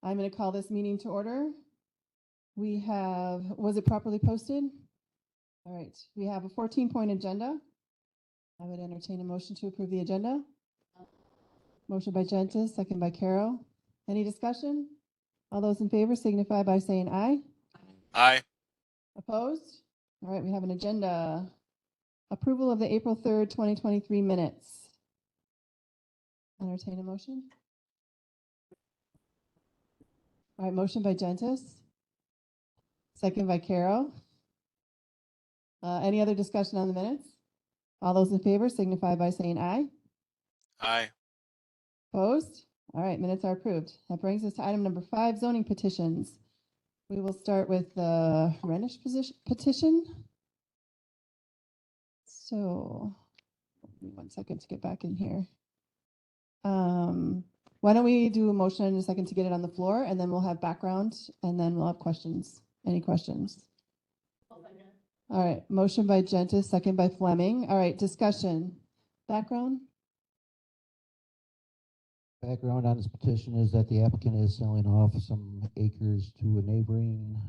I'm going to call this meeting to order. We have, was it properly posted? All right, we have a 14-point agenda. I would entertain a motion to approve the agenda. Motion by Gentis, second by Carol. Any discussion? All those in favor signify by saying aye. Aye. Opposed? All right, we have an agenda. Approval of the April 3rd, 2023 minutes. Entertain a motion. All right, motion by Gentis, second by Carol. Any other discussion on the minutes? All those in favor signify by saying aye. Aye. Opposed? All right, minutes are approved. That brings us to item number 5, zoning petitions. We will start with the Renish petition. So, give me 1 second to get back in here. Why don't we do a motion in a second to get it on the floor, and then we'll have background, and then we'll have questions. Any questions? All right, motion by Gentis, second by Fleming. All right, discussion. Background? Background on this petition is that the applicant is selling off some acres to a neighboring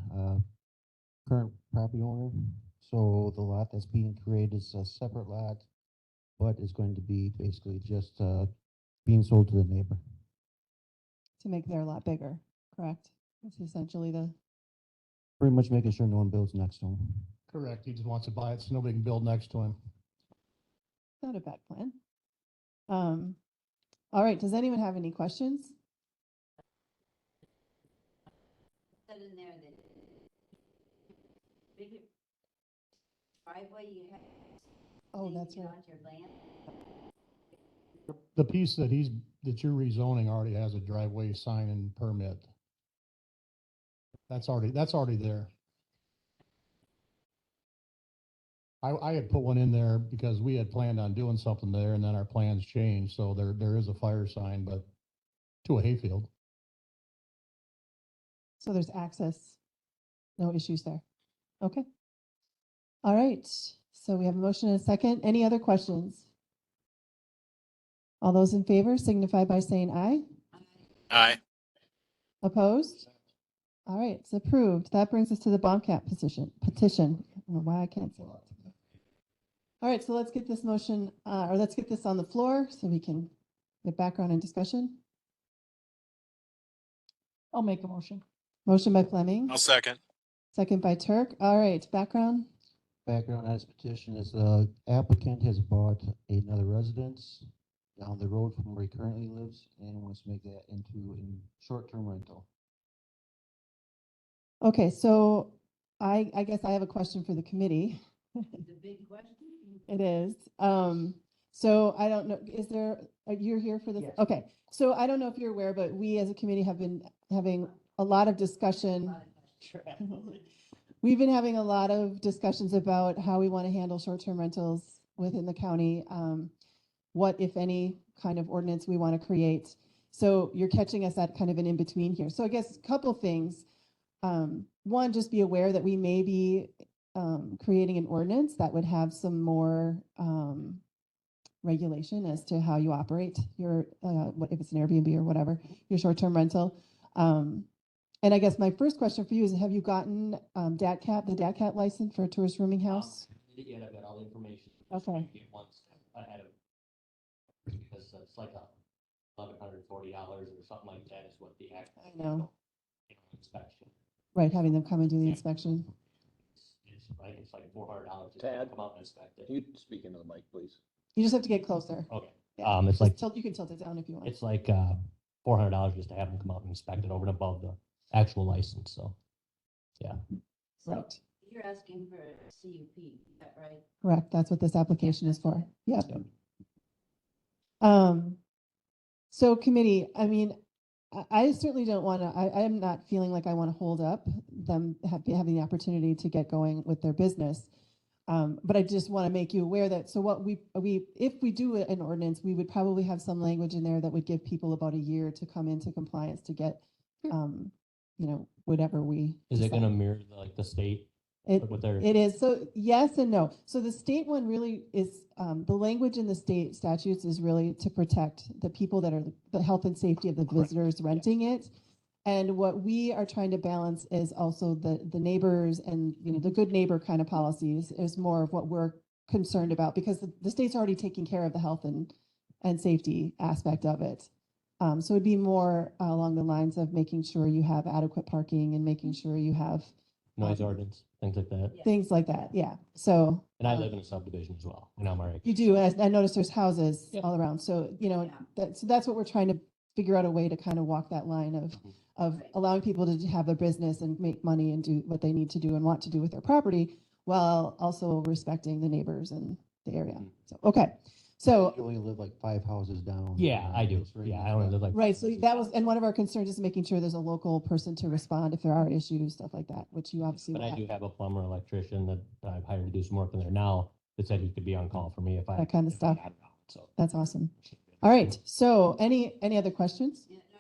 current property owner. So the lot that's being created is a separate lot, but is going to be basically just being sold to the neighbor. To make their lot bigger, correct? That's essentially the... Pretty much making sure no one builds next to him. Correct. He just wants to buy it so nobody can build next to him. Not a bad plan. All right, does anyone have any questions? Said in there that big driveway you have. Oh, that's right. Onto your land. The piece that you're rezoning already has a driveway sign and permit. That's already there. I had put one in there because we had planned on doing something there and then our plans changed. So there is a fire sign, but to a hayfield. So there's access, no issues there. Okay. All right, so we have a motion and a second. Any other questions? All those in favor signify by saying aye. Aye. Opposed? All right, it's approved. That brings us to the Bobcat petition. I don't know why I can't say that. All right, so let's get this motion, or let's get this on the floor so we can get background and discussion. I'll make a motion. Motion by Fleming, I'll second. second by Turk. All right, background. Background on this petition is the applicant has bought another residence down the road from where he currently lives and wants to make that into a short-term rental. Okay, so I guess I have a question for the committee. The big question. It is. So I don't know, is there, you're here for this? Yes. Okay, so I don't know if you're aware, but we as a committee have been having a lot of discussion. We've been having a lot of discussions about how we want to handle short-term rentals within the county. What, if any, kind of ordinance we want to create. So you're catching us at kind of an in-between here. So I guess a couple things. One, just be aware that we may be creating an ordinance that would have some more regulation as to how you operate your, what if it's an Airbnb or whatever, your short-term rental. And I guess my first question for you is, have you gotten the DATCAT license for a tourist rooming house? Yeah, I've got all the information. Okay. Once ahead of, because it's like $1,140 or something like that is what the actual. I know. Inspection. Right, having them come and do the inspection. It's right, it's like $400 to Tad? come out and inspect it. Can you speak into the mic, please? You just have to get closer. Okay, Yeah. it's Just like, tilt, you can tilt it down if you want. it's like $400 just to have them come out and inspect it over and above the actual license, so, yeah. Right. You're asking for a CUP, is that right? Correct. That's what this application is for. Yep. Yep. So committee, I mean, I certainly don't want to, I'm not feeling like I want to hold up them having the opportunity to get going with their business. But I just want to make you aware that, so what if we do an ordinance, we would probably have some language in there that would give people about a year to come into compliance to get, whatever we. Is it decide. gonna mirror the state? With their. It is. So yes and no. So the state one really is, the language in the state statutes is really to protect the people that are the health and safety of the visitors renting it. And what we are trying to balance is also the neighbors and, you know, the good neighbor kind of policies is more of what we're concerned about because the state's already taking care of the health and safety aspect of it. So it'd be more along the lines of making sure you have adequate parking and making sure you have Noise ordinance, things like that. things like that. Yeah. So. And I live in a subdivision as well, and I'm already. You do. I noticed there's houses Yep. all around. So, you know, Yeah. that's what we're trying to figure out a way to kind of walk that line of Right. allowing people to have their business and make money and do what they need to do and want to do with their property while also respecting the neighbors and the area. Mhm. So, okay. So, You only live like 5 houses down. Yeah, I do. It's right Yeah, in I only the- live like. right. So that was, and one of our concerns is making sure there's a local person to respond if there are issues, stuff like that, which you obviously But will I do have. have a plumber, electrician that I've hired to do some work in there now that said he could be on call for me if I. That kind of if I stuff. got it out, So. That's awesome. All right. So any other questions? Yeah, no,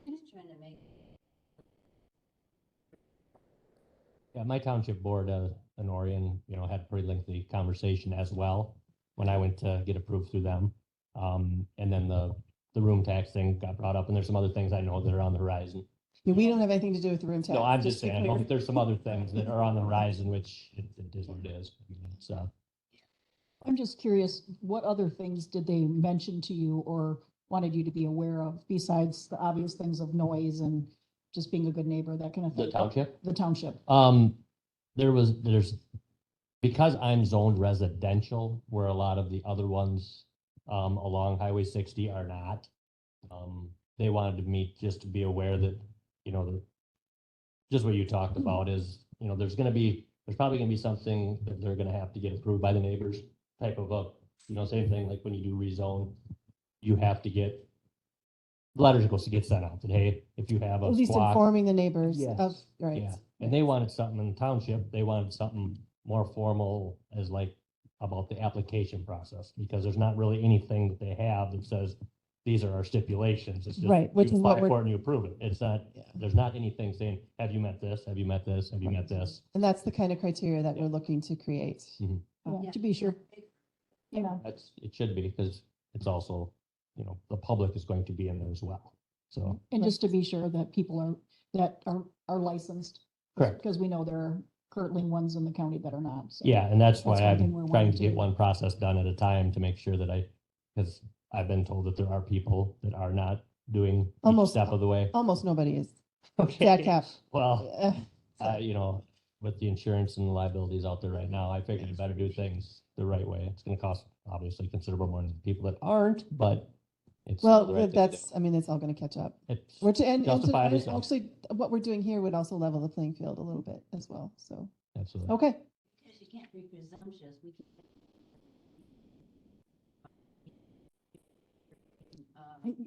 I'm just trying to make, Yeah, my township board, in Orion, you know, had a pretty lengthy conversation as well when I went to get approved through them. And then the room tax thing got brought up and there's some other things I know that are on the horizon. Yeah, we don't have anything to do with the room tax. No, I'm to just saying, I be know clear. that there's some other things that are on the horizon, which it is what it is. So, I'm just curious, what other things did they mention to you or wanted you to be aware of besides the obvious things of noise and just being a good neighbor, that kind of thing? the township, The township. there's, because I'm zoned residential where a lot of the other ones, along Highway 60 are not. They wanted me just to be aware that, you know, just what you talked about is, you know, there's probably gonna be something that they're gonna have to get approved by the neighbors type of a, you know, same thing like when you do rezone, you have to get letters supposed to get sent out that, hey, if you have a At least squawk. informing the neighbors Yes. of, right. Yeah, and they wanted something in the township, they wanted something more formal as like about the application process, because there's not really anything that they have that says, these are our stipulations, it's just. Right, which you is what apply we're- for it and you approve it, it's not, Yeah. there's not anything saying, have you met this, have you met this, have you met this? And that's the kind of criteria that Yeah. we're looking to create. Mhm. Yeah, to be sure, you know, It should be, because it's also, you know, the public is going to be in there as well, so. and just to be sure that people that are licensed. Correct. Because we know there are currently ones in the county that are not. So. Yeah, and that's why That's one thing I'm we're trying wanting to get to- one process done at a time to make sure that because I've been told that there are people that are not doing each Almost- step of the way. Almost nobody is. Okay. Zach Cap. Well, you know, with the insurance and the liabilities out there right now, I figured I better do things the right way. It's gonna cost obviously considerable more than people that aren't, but it's. Well, the right thing to do. that's, I mean, it's all going to catch up. It's Which, and justified as hell. actually, what we're doing here would also level the playing field a little bit as well. So, absolutely. okay. because you can't be presumptuous, we can't.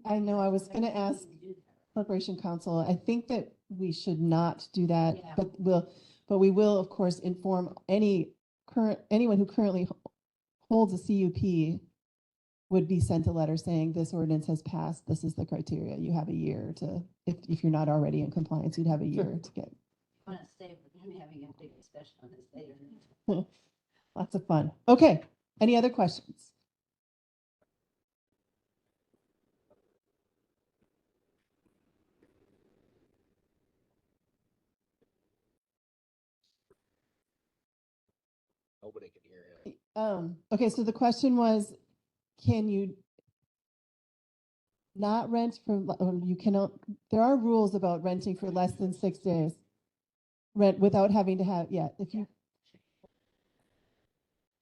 I know I was going to ask Corporation Council, I think that we should not do that, Yeah. but we will, of course, inform anyone who currently holds a CUP would be sent a letter saying this ordinance has passed, this is the criteria, you have a year to, if you're not already in compliance, you'd have a year to get, Want to stay, but I'm having a big discussion on this later. lots of fun. Okay, any other questions? Nobody can hear him. Okay, so the question was, can you not rent for, you cannot, there are rules about renting for less than 6 days. Rent without having to have, yeah, if you.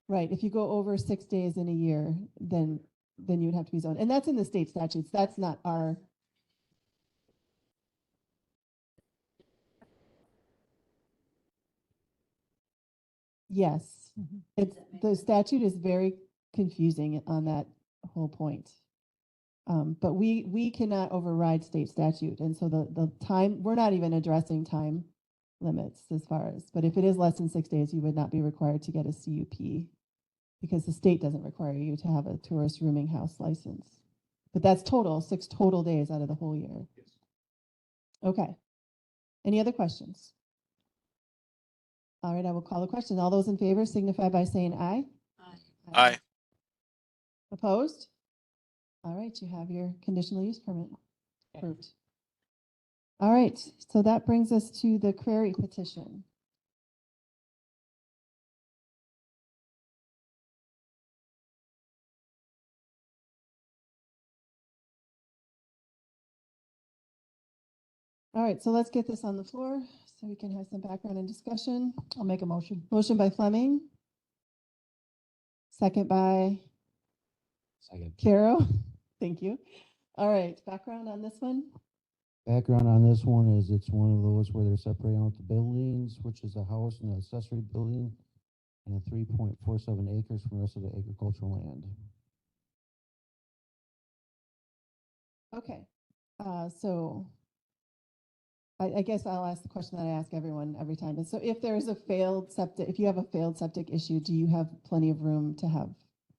Right, if you go over 6 days in a year, then you would have to be zoned. And that's in the state statutes. That's not our. Yes, it's, the statute is very confusing on that whole point. But we cannot override state statute. And so the time, we're not even addressing time limits as far as, but if it is less than 6 days, you would not be required to get a CUP because the state doesn't require you to have a tourist rooming house license. But that's total, 6 total days out of the whole year. Okay. Any other questions? All right, I will call the question. All those in favor signify by saying aye. Aye. Opposed? All right, you have your conditional use permit approved. All right, so that brings us to the query petition. All right, so let's get this on the floor so we can have some background and discussion. I'll make a motion. Motion by Fleming. Second by Second. Caro. Thank you. All right, background on this one? Background on this one is it's one of those where they're separating out the buildings, which is a house and an accessory building, and 3.47 acres from the rest of the agricultural land. Okay, so I guess I'll ask the question that I ask everyone every time. And so if there's a failed septic, if you have a failed septic issue, do you have plenty of room to have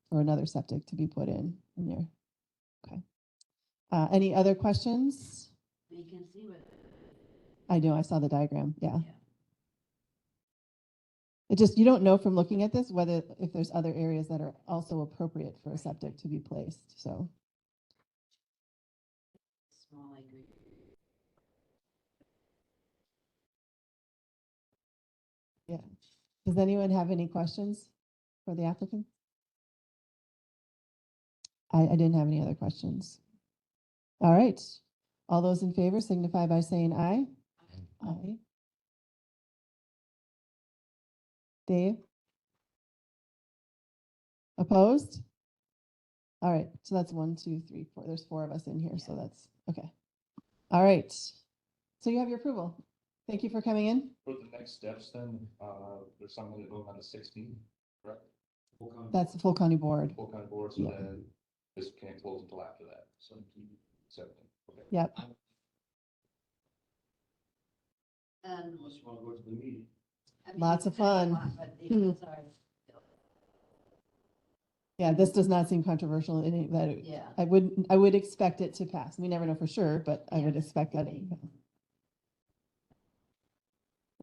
for another septic to be put in there? Okay. Any other questions? You can see what. I know, I saw the diagram, yeah. Yeah. It just, you don't know from looking at this whether, if there's other areas that are also appropriate for a septic to be placed, so. Small, I agree. Yeah. Does anyone have any questions for the applicant? I didn't have any other questions. All right. All those in favor signify by saying aye. Aye. Dave? Opposed? All right, so that's 1, 2, 3, 4. There's 4 of us in here, so that's, okay. All right. So you have your approval. Thank you for coming in. For the next steps, then, there's someone to go on the 16th, correct? That's the full county board. Full kind of board, so Yeah. then this can't close until after that, so. 17th, okay. Yep. Unless you want to go to the meeting. I mean, Lots of it's not a fun. lot, but the Hmm. others are- Yeah, this does not seem controversial in any that Yeah. I would expect it to pass. We never know for sure, but I would Yeah. expect that.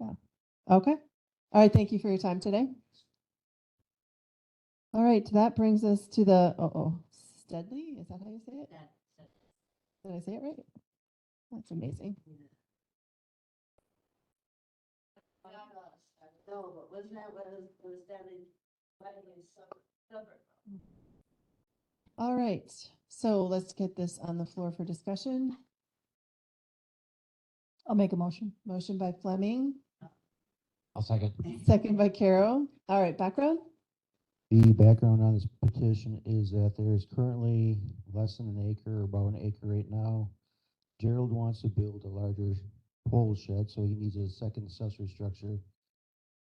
Yeah. Okay. All right. Thank you for your time today. All right. That brings us to the, Steadley. Is that how you say it? Did I say it right? That's amazing. No, but wasn't that what was down in, suburb? All right. So let's get this on the floor for discussion. I'll make a motion. Motion by Fleming, I'll second. second by Caro. All right. Background? The background on this petition is that there is currently less than an acre, or about an acre right now. Gerald wants to build a larger pole shed, so he needs a second accessory structure.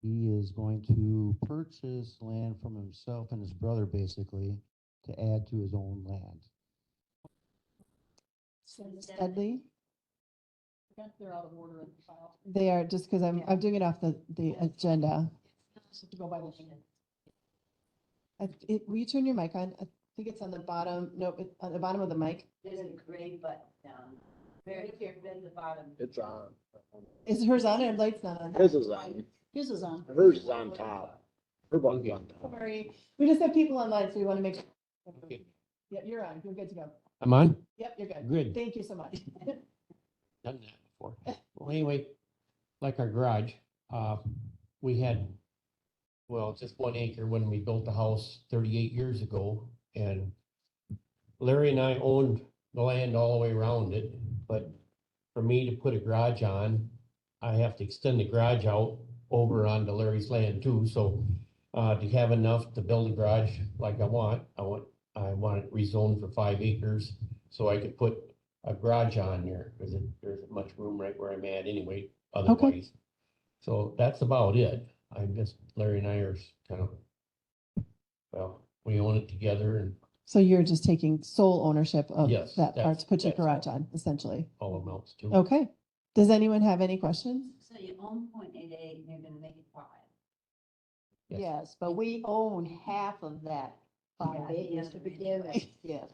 He is going to purchase land from himself and his brother, basically, to add to his own land. Steadley? They're out of order in the file. They are, just because I'm doing it off the agenda. So to go by the. Will you turn your mic on? I think it's on the bottom, nope, on the bottom of the mic. There's a gray button down, very careful at the bottom. It's on. Is hers on or light's not on? His is on. His is on. Hers is on top. Her button's on top. Sorry, we just have people online, so we want to make sure. Okay. Yep, you're on. You're good to go. I'm on? Yep, you're good. Good. Thank you so much. Done that before. Well, anyway, like our garage, we had, well, just 1 acre when we built the house 38 years ago. And Larry and I owned the land all the way around it, but for me to put a garage on, I have to extend the garage out over onto Larry's land too. So to have enough to build a garage like I want it rezoned for 5 acres so I could put a garage on there because there's much room right where I'm at anyway, otherwise. So that's about it. I guess Larry and I are kind of, well, we own it together and So you're just taking sole ownership of Yes, that part that's- to put your that's garage all. on, essentially. all amounts to. Okay. Does anyone have any questions? So you own 0.88 and you're gonna make it 5. Yes. Yes, but we own half of that Yeah, 5 acres to begin with, yeah.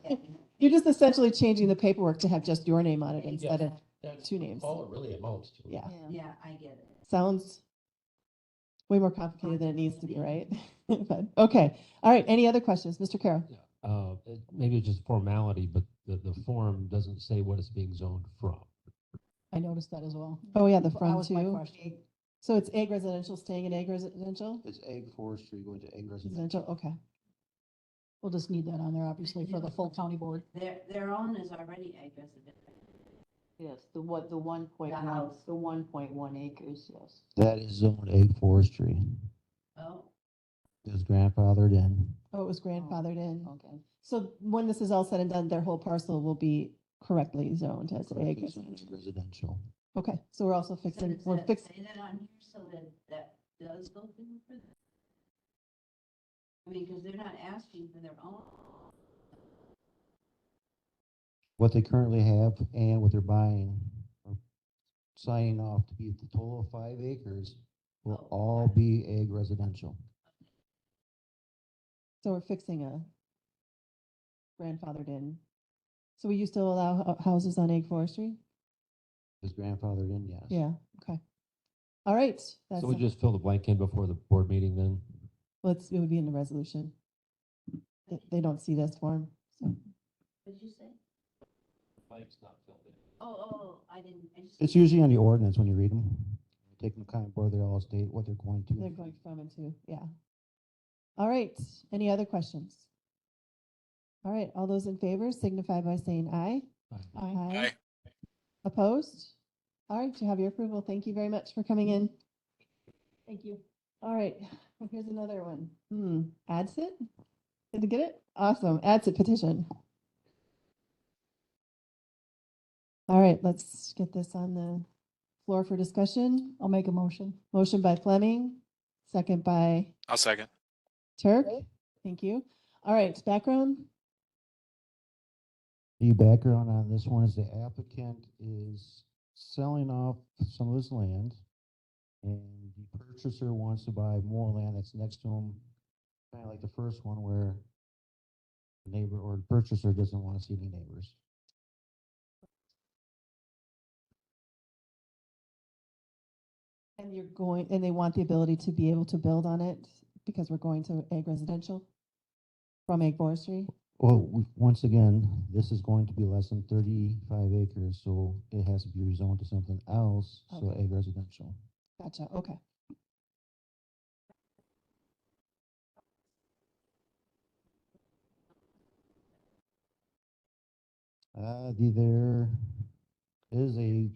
You're just essentially changing the paperwork to have just your name on it instead of That's 2 names. all it really amounts to. Yeah. Yeah, I get it. Sounds way more complicated than it needs to be, right? But, okay. All right. Any other questions? Mr. Carroll? Maybe it's just formality, but the form doesn't say what it's being zoned from. I noticed that as well. Oh, yeah, the That front was my too. question. So it's ag residential, staying in ag residential? It's ag forestry going to ag residential. Residential, okay. We'll just need that on there, obviously, for the full county board. Their own is already ag residential. Yes, the 1.1, house. the 1.1 acres, yes. That is zoned ag forestry. Oh, It was grandfathered in. Oh, it was grandfathered in. Okay. So when this is all said and done, their whole parcel will be correctly zoned as ag. Correctly zoned ag residential. Okay, so we're also so fixing, does we're that fixing, say that on here so that that does go through for them? I mean, because they're not asking for their own. What they currently have and what they're buying or signing off to be the total of 5 acres will Oh, all be ag residential. so we're fixing a grandfathered in. So will you still allow houses on ag forestry? Is grandfathered in, yes. Yeah, okay. All right. That's So we just fill the blank in before the board meeting then? it would be in the resolution. They don't see this form, so. What'd you say? Blank's not filled in. Oh, I didn't. I just. It's usually on the ordinance when you read them. Take them kind of where they all state what they're going to. They're going from and to, yeah. All right, any other questions? All right, all those in favor signify by saying aye. Aye. Opposed? All right, you have your approval. Thank you very much for coming in. Thank you. All right, here's another one. ADSIT? Did you get it? Awesome, ADSIT petition. All right, let's get this on the floor for discussion. I'll make a motion. Motion by Fleming, second by I'll second. Turk. Thank you. All right, background? The background on this one is the applicant is selling off some of his land, and the purchaser wants to buy more land that's next to him, kind of like the first one where the neighbor or the purchaser doesn't want to see any neighbors. And and they want the ability to be able to build on it because we're going to ag residential from ag forestry. Well, once again, this is going to be less than 35 acres, so it has to be rezoned to something else, so Okay. ag residential. Gotcha, okay. There is a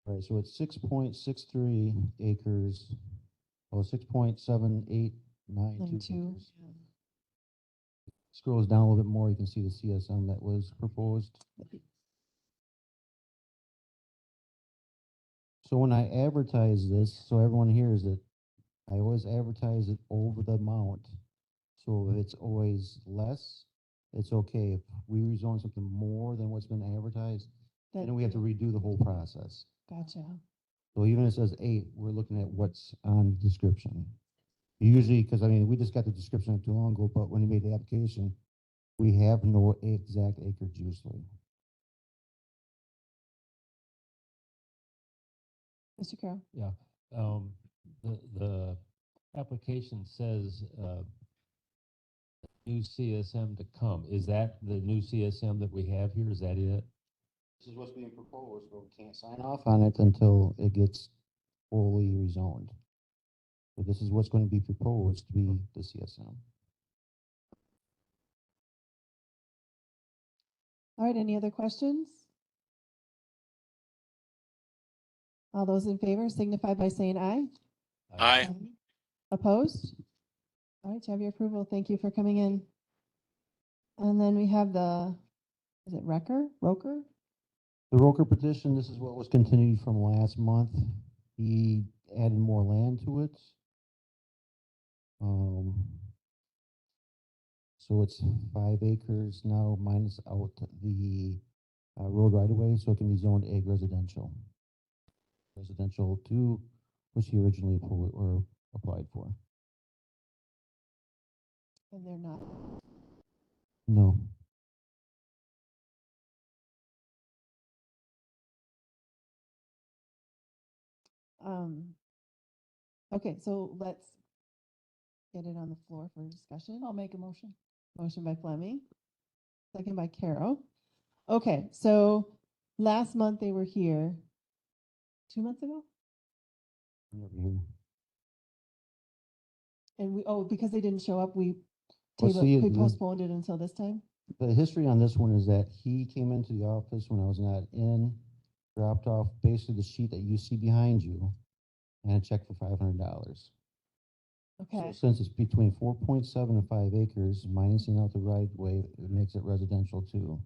right, so it's 6.63 acres, oh, 6.7892 92. acres. Scrolls down a little bit more, you can see the CSM that was proposed. So when I advertise this, so everyone hears it, I always advertise it over the amount. So if it's always less, it's okay. If we rezone something more than what's been advertised, then we have to redo the whole process. Gotcha. So even if it says 8, we're looking at what's on the description. Usually, because I mean, we just got the description not too long ago, but when you made the application, we have no exact acreage usually. Mr. Carroll? Yeah, the application says, new CSM to come. Is that the new CSM that we have here? Is that it? This is what's being proposed, but we can't sign off on it until it gets fully rezoned. So this is what's going to be proposed to be the CSM. All right, any other questions? All those in favor signify by saying aye. Aye. Opposed? All right, you have your approval. Thank you for coming in. And then we have is it Roker? The Roker petition, this is what was continued from last month. He added more land to it. So it's 5 acres now minus out the road right away, so it can be zoned ag residential. Residential 2, which he originally applied for. And they're not. No. Okay, so let's get it on the floor for discussion. I'll make a motion. Motion by Fleming, second by Carol. Okay, so last month they were here. 2 months ago? Over here. And because they didn't show up, we Well, see, we the- postponed it until this time? The history on this one is that he came into the office when I was not in, dropped off basically the sheet that you see behind you, and a check for $500. Okay, Since it's between 4.7 and 5 acres, minusing out the right of way, it makes it residential too.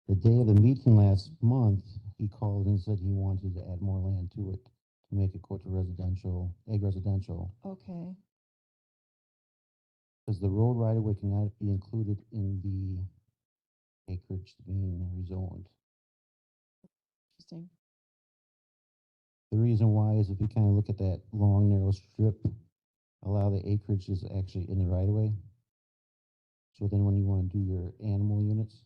The day of the meeting last month, he called and said he wanted to add more land to it to make it go to residential, ag residential, okay, because the road right of way cannot be included in the acreage being rezoned. interesting. The reason why is if you kind of look at that long narrow strip, a lot of the acreage is actually in the right of way. So then when you want to do your animal units,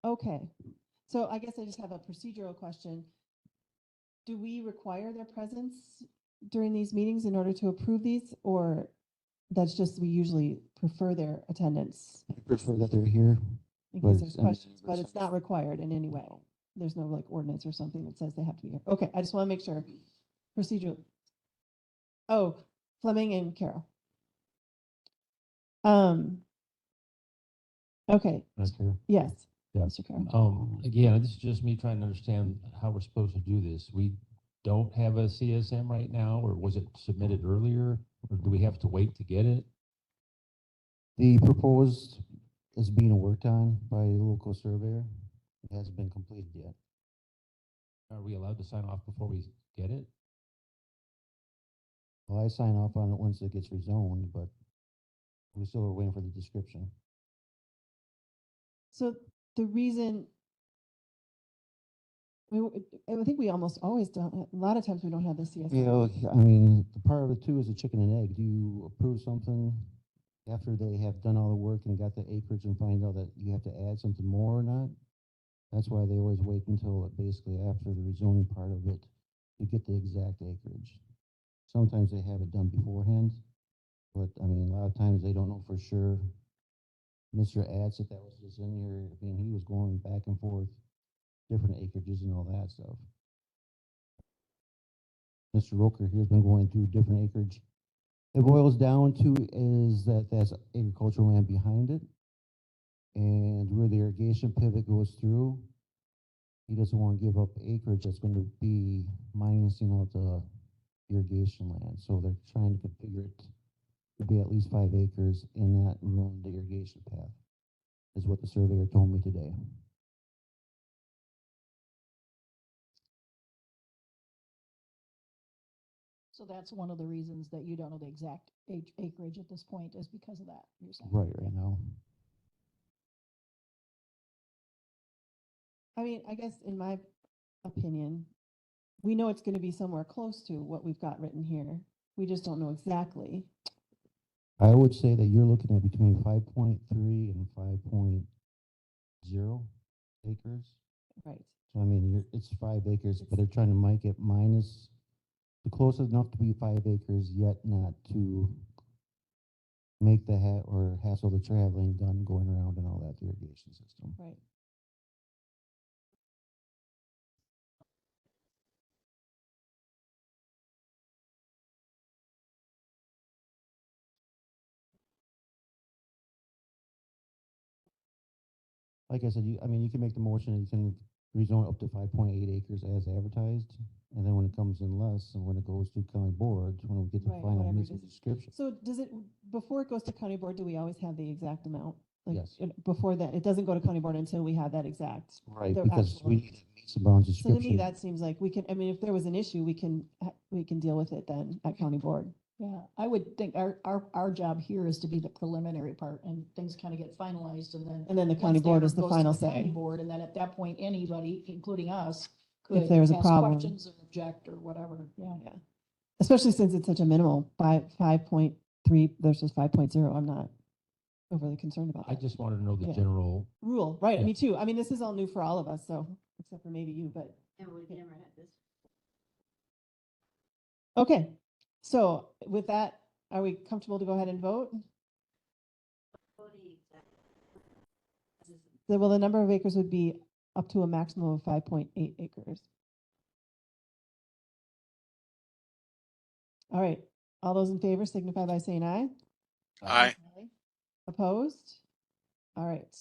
Okay, so I guess I just have a procedural question. Do we require their presence during these meetings in order to approve these, or that's just, we usually prefer their attendance I prefer that they're here. in But case there's it's- I mean, questions, but it's not required in any way? There's no like ordinance or something that says they have to be here. Okay, I just want to make sure. Procedural. Oh, Fleming and Carol. Okay, That's here. yes. Yeah. Mr. Carroll. Again, this is just me trying to understand how we're supposed to do this. We don't have a CSM right now, or was it submitted earlier? Or do we have to wait to get it? The proposed is being worked on by a local surveyor. It hasn't been completed yet. Are we allowed to sign off before we get it? Well, I sign off on it once it gets rezoned, but we still are waiting for the description. So the reason, I think we almost always don't, a lot of times we don't have the CSM. You know, I mean, the part of it too is a chicken and egg. Do you approve something after they have done all the work and got the acreage and find out that you have to add something more or not? That's why they always wait until basically after the rezoning part of it to get the exact acreage. Sometimes they have it done beforehand, but I mean, a lot of times they don't know for sure. Mr. Adsett, that was just in here, I mean, he was going back and forth, different acreages and all that stuff. Mr. Roker here's been going through different acreage. It boils down to is that that's agricultural land behind it. And where the irrigation pivot goes through, he doesn't want to give up acreage that's going to be minusing out the irrigation land. So they're trying to configure it to be at least 5 acres and not ruin the irrigation path, is what the surveyor told me today. So that's one of the reasons that you don't know the exact acreage at this point is because of that, you're saying? Right now. I mean, I guess in my opinion, we know it's going to be somewhere close to what we've got written here. We just don't know exactly. I would say that you're looking at between 5.3 and 5.0 acres. Right. So I mean, it's 5 acres, but they're trying to make it minus, the closest enough to be 5 acres, yet not to make the hassle the traveling done going around and all that, the irrigation system. Right. Like I said, I mean, you can make the motion, you can rezone up to 5.8 acres as advertised. And then when it comes in less, and when it goes to county board, when we get the Right, final whatever meets it and is. description. So does it, before it goes to county board, do we always have the exact amount? Like, Yes. Before that, it doesn't go to county board until we have that exact. Right, the because actual- we need meets and bounds So to description. me, that seems like we can, I mean, if there was an issue, we can deal with it then at county board. Yeah, I would think our job here is to be the preliminary part and things kind of get finalized and then. And then the once county they board are- is the goes to final county say. Board, and then at that point, anybody, including us, If could there's a ask problem. questions or object or whatever, yeah. Yeah. Especially since it's such a minimal, 5.3 versus 5.0. I'm not overly concerned about I that. just wanted to know the Yeah. general, Rule, right, Yeah. me too. I mean, this is all new for all of us, so, except for maybe you, but, And we've never had this. okay. So with that, Are we comfortable to go ahead and vote? Well, the number of acres would be up to a maximum of 5.8 acres. All right, all those in favor signify by saying aye. Aye. Opposed? All right.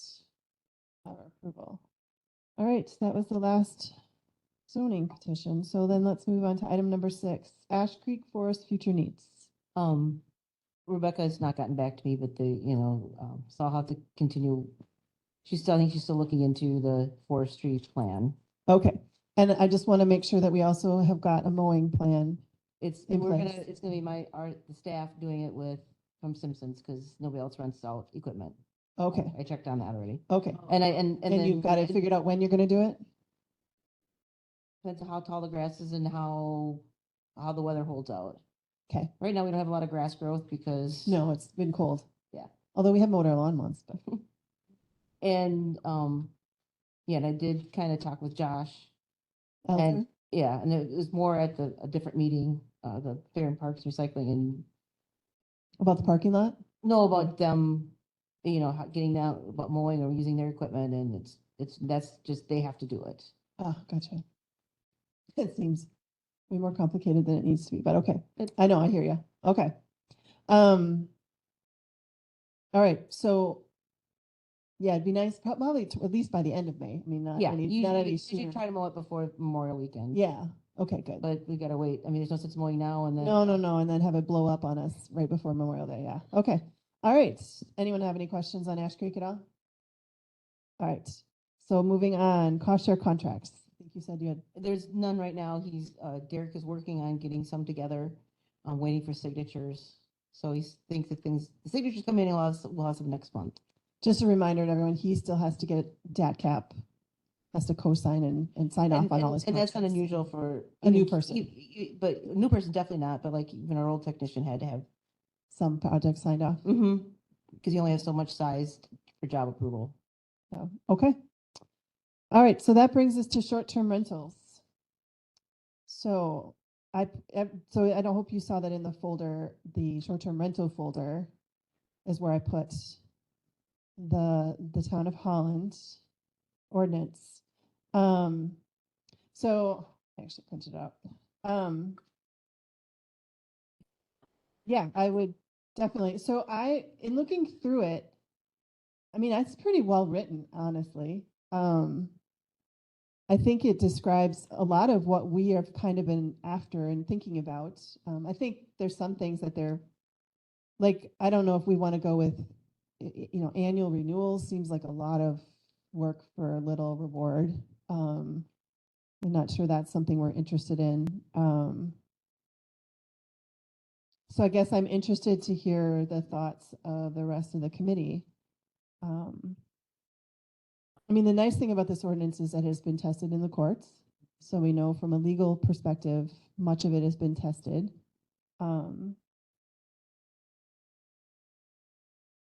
Our approval. All right, that was the last zoning petition. So then let's move on to item number 6, Ash Creek Forest future needs. Rebecca has not gotten back to me, but so I'll have to continue. I think she's still looking into the forestry plan. Okay, and I just want to make sure that we also have got a mowing plan. It's In gonna place. be the staff doing it from Simpsons, because nobody else rents out equipment. Okay, I checked on that already. okay. And And then you've got it figured out when you're going to do it? depends on how tall the grass is and how the weather holds out. Okay. Right now, we don't have a lot of grass growth because. No, it's been cold. Yeah. Although we have mowed our lawn once, but And, yeah, and I did kind of talk with Josh. Elder? And, yeah, and it was more at a different meeting, the Fair and Parks Recycling, and About the parking lot? know about them, getting down, about mowing or using their equipment, and that's just, they have to do it. Ah, gotcha. It seems way more complicated than it needs to be, but okay. I know, I hear you. Okay. All right, so yeah, it'd be nice, probably at least by the end of May. I mean, not Yeah, any, you not any should sooner. try to mow it before Memorial Weekend. Yeah, okay, good. But we gotta wait. I mean, there's no sense mowing now and then. No, and then have it blow up on us right before Memorial Day, yeah. Okay, all right. Anyone have any questions on Ash Creek at all? All right, so moving on, cost share contracts. I think you said you had, There's none right now. Derek is working on getting some together. I'm waiting for signatures. So he thinks that the signatures come in, we'll have some next month. just a reminder to everyone, he still has to get DATCAP, has to co-sign and sign off on all his And that's not contracts. unusual for. A new person. But a new person definitely not, but like even our old technician had to have. Some projects signed off. Because you only have so much size for job approval. So, okay. All right, so that brings us to short-term rentals. So I don't hope you saw that in the folder, the short-term rental folder is where I put the town of Holland ordinance. So I actually printed it out. Yeah, I would definitely. So in looking through it, I mean, it's pretty well written, honestly. I think it describes a lot of what we have kind of been after and thinking about. I think there's some things that they're like, I don't know if we want to go with, annual renewals seems like a lot of work for a little reward. I'm not sure that's something we're interested in. So I guess I'm interested to hear the thoughts of the rest of the committee. I mean, the nice thing about this ordinance is that it has been tested in the courts. So we know from a legal perspective, much of it has been tested. I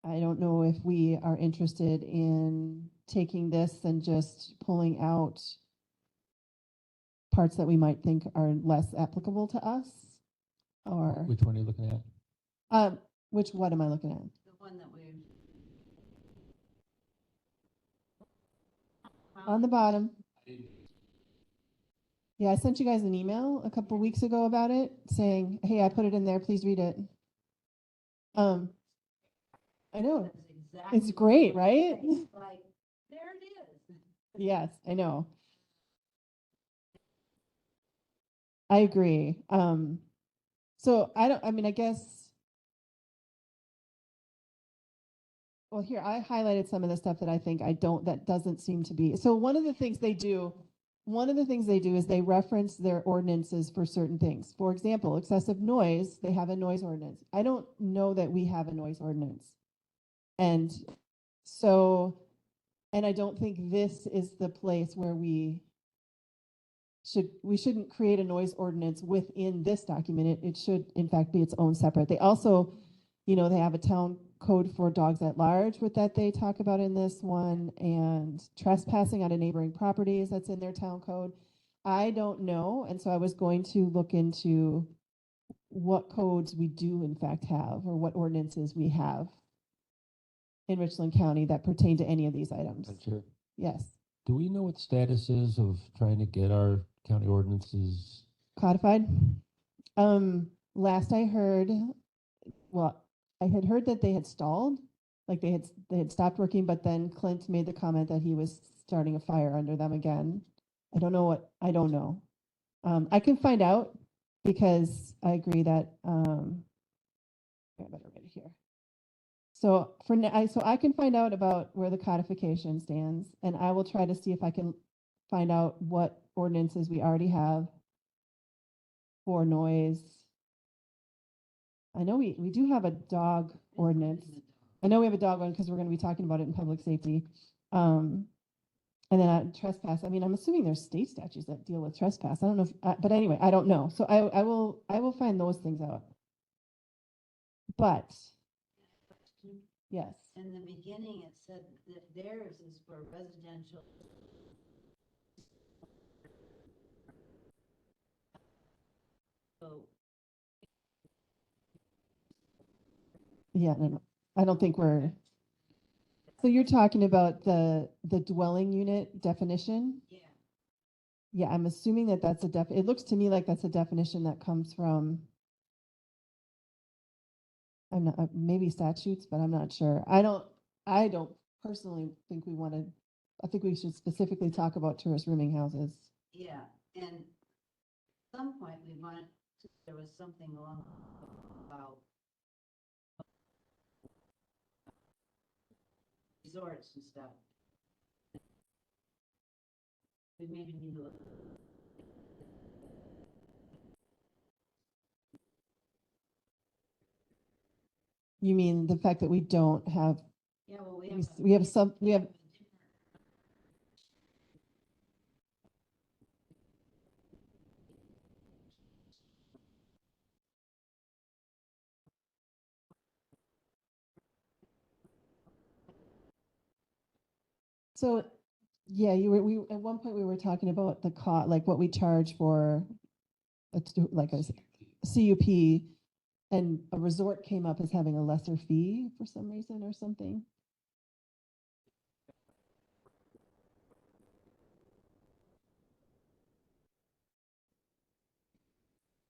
don't know if we are interested in taking this and just pulling out parts that we might think are less applicable to us, or Which one are you looking at? what am I looking at? The one that we. On the bottom. Yeah, I sent you guys an email a couple weeks ago about it, saying, hey, I put it in there, please read it. I know, it's great, right? Like, there it is. Yes, I know. I agree. So I guess, well, here, I highlighted some of the stuff that I think that doesn't seem to be. So one of the things they do is they reference their ordinances for certain things. For example, excessive noise, they have a noise ordinance. I don't know that we have a noise ordinance. And so, and I don't think this is the place where we shouldn't create a noise ordinance within this document. It should, in fact, be its own separate. They also, they have a town code for dogs at large with that they talk about in this one, and trespassing on a neighboring properties, that's in their town code. I don't know, and so I was going to look into what codes we do in fact have, or what ordinances we have in Richland County that pertain to any of these items. Sure. Yes, Do we know what the status is of trying to get our county ordinances? codified. Last I heard, well, I had heard that they had stalled, like they had stopped working, but then Clint made the comment that he was starting a fire under them again. I don't know. I can find out, because I agree that, I better read it here. So for now, so I can find out about where the codification stands, and I will try to see if I can find out what ordinances we already have for noise. I know we do have a dog ordinance. I know we have a dog one because we're going to be talking about it in public safety. And then trespass, I mean, I'm assuming there's state statutes that deal with trespass. I don't know if, but anyway, I don't know. So I will find those things out. But, yes, In the beginning, it said that theirs is for residential. So, yeah, no, I don't think we're, so you're talking about the dwelling unit definition? yeah, Yeah, I'm assuming that that's it looks to me like that's a definition that comes from, I'm not, maybe statutes, but I'm not sure. I don't personally think we want to, I think we should specifically talk about tourist rooming houses. yeah, and at some point we wanted, there was something along about resorts and stuff. We maybe need to. You mean the fact that we don't have, Yeah, well, we have some, we have, so, yeah, we, at one point we were talking about the cost, like what we charge for, like a CUP, and a resort came up as having a lesser fee for some reason or something.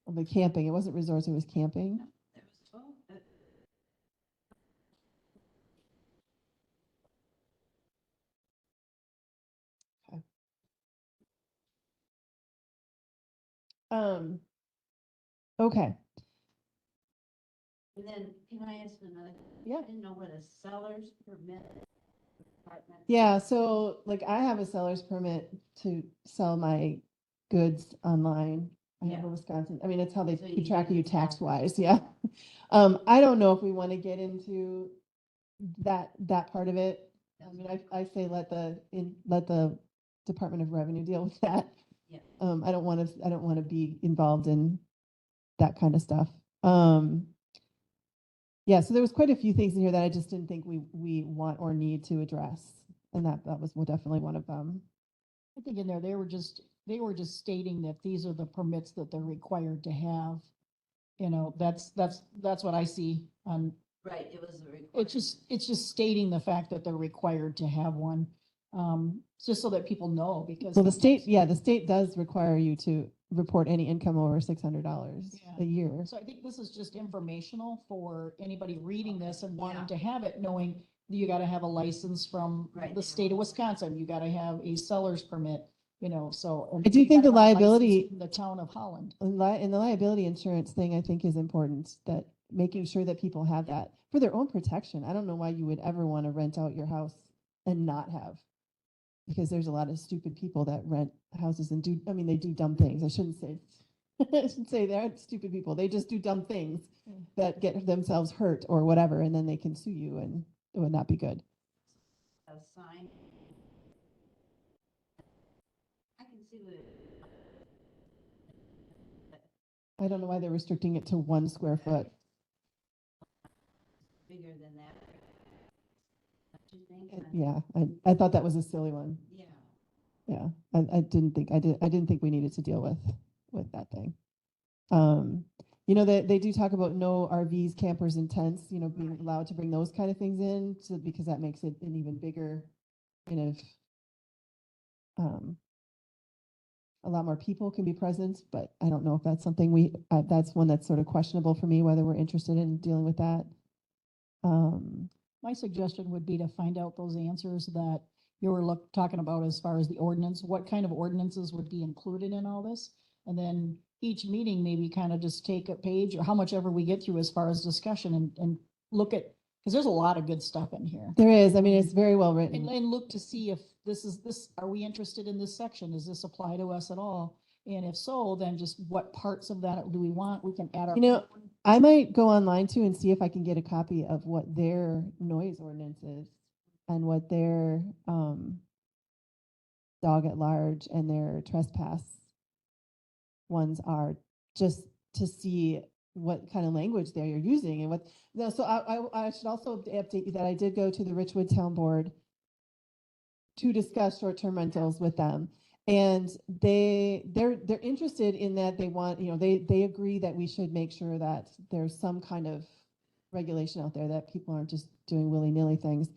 Well, the camping, it wasn't resorts, it was camping. There was, Okay, and then, can I ask another? yeah. I didn't know what a seller's permit department. Yeah, so like I have a seller's permit to sell my goods online. I have a Yeah. Wisconsin, I mean, it's how they So you keep track get of you the tax tax. wise, yeah. I don't know if we want to get into that part of it. I mean, I say let the Department of Revenue deal with that. Yeah. I don't want to be involved in that kind of stuff. Yeah, so there was quite a few things in here that I just didn't think we want or need to address. And that was definitely one of them. I think in there, they were just stating that these are the permits that they're required to have. You know, that's what I see on, Right, it was a requirement. it's just stating the fact that they're required to have one. Just so that people know, because. Well, the state does require you to report any income over $600 Yeah. a year. So I think this is just informational for anybody reading this and wanting Yeah. to have it, knowing you gotta have a license from Right. the state of Wisconsin, you gotta have a seller's permit, you know, so. and I do you think gotta the have a license liability- from the town of Holland. And the liability insurance thing, I think, is important, that making sure that people have that for their own protection. I don't know why you would ever want to rent out your house and not have, because there's a lot of stupid people that rent houses and they do dumb things. I shouldn't say they aren't stupid people. They just do dumb things that get themselves hurt or whatever, and then they can sue you, and it would not be good. A sign. I can see what. I don't know why they're restricting it to 1 square foot. Bigger than that. Don't you think? Yeah, I thought that was a silly one. Yeah. Yeah, I didn't think we needed to deal with that thing. You know, that they do talk about no RVs, campers and tents, you know, being allowed to bring those kind of things in, so, because that makes it an even bigger kind of, a lot more people can be present, but I don't know if that's something that's one that's sort of questionable for me, whether we're interested in dealing with that. My suggestion would be to find out those answers that you were talking about as far as the ordinance, what kind of ordinances would be included in all this? And then each meeting, maybe kind of just take a page or how much ever we get through as far as discussion and look at, because there's a lot of good stuff in here. There is, I mean, it's very well And, written. and look to see if are we interested in this section? Does this apply to us at all? And if so, then just what parts of that do we want? We can add our. You know, I might go online too and see if I can get a copy of what their noise ordinance is and what their dog at large and their trespass ones are, just to see what kind of language they are using and what. No, so I should also update you that I did go to the Richwood Town Board to discuss short-term rentals with them. And they're interested in that. They want, you know, they agree that we should make sure that there's some kind of regulation out there, that people aren't just doing willy-nilly things.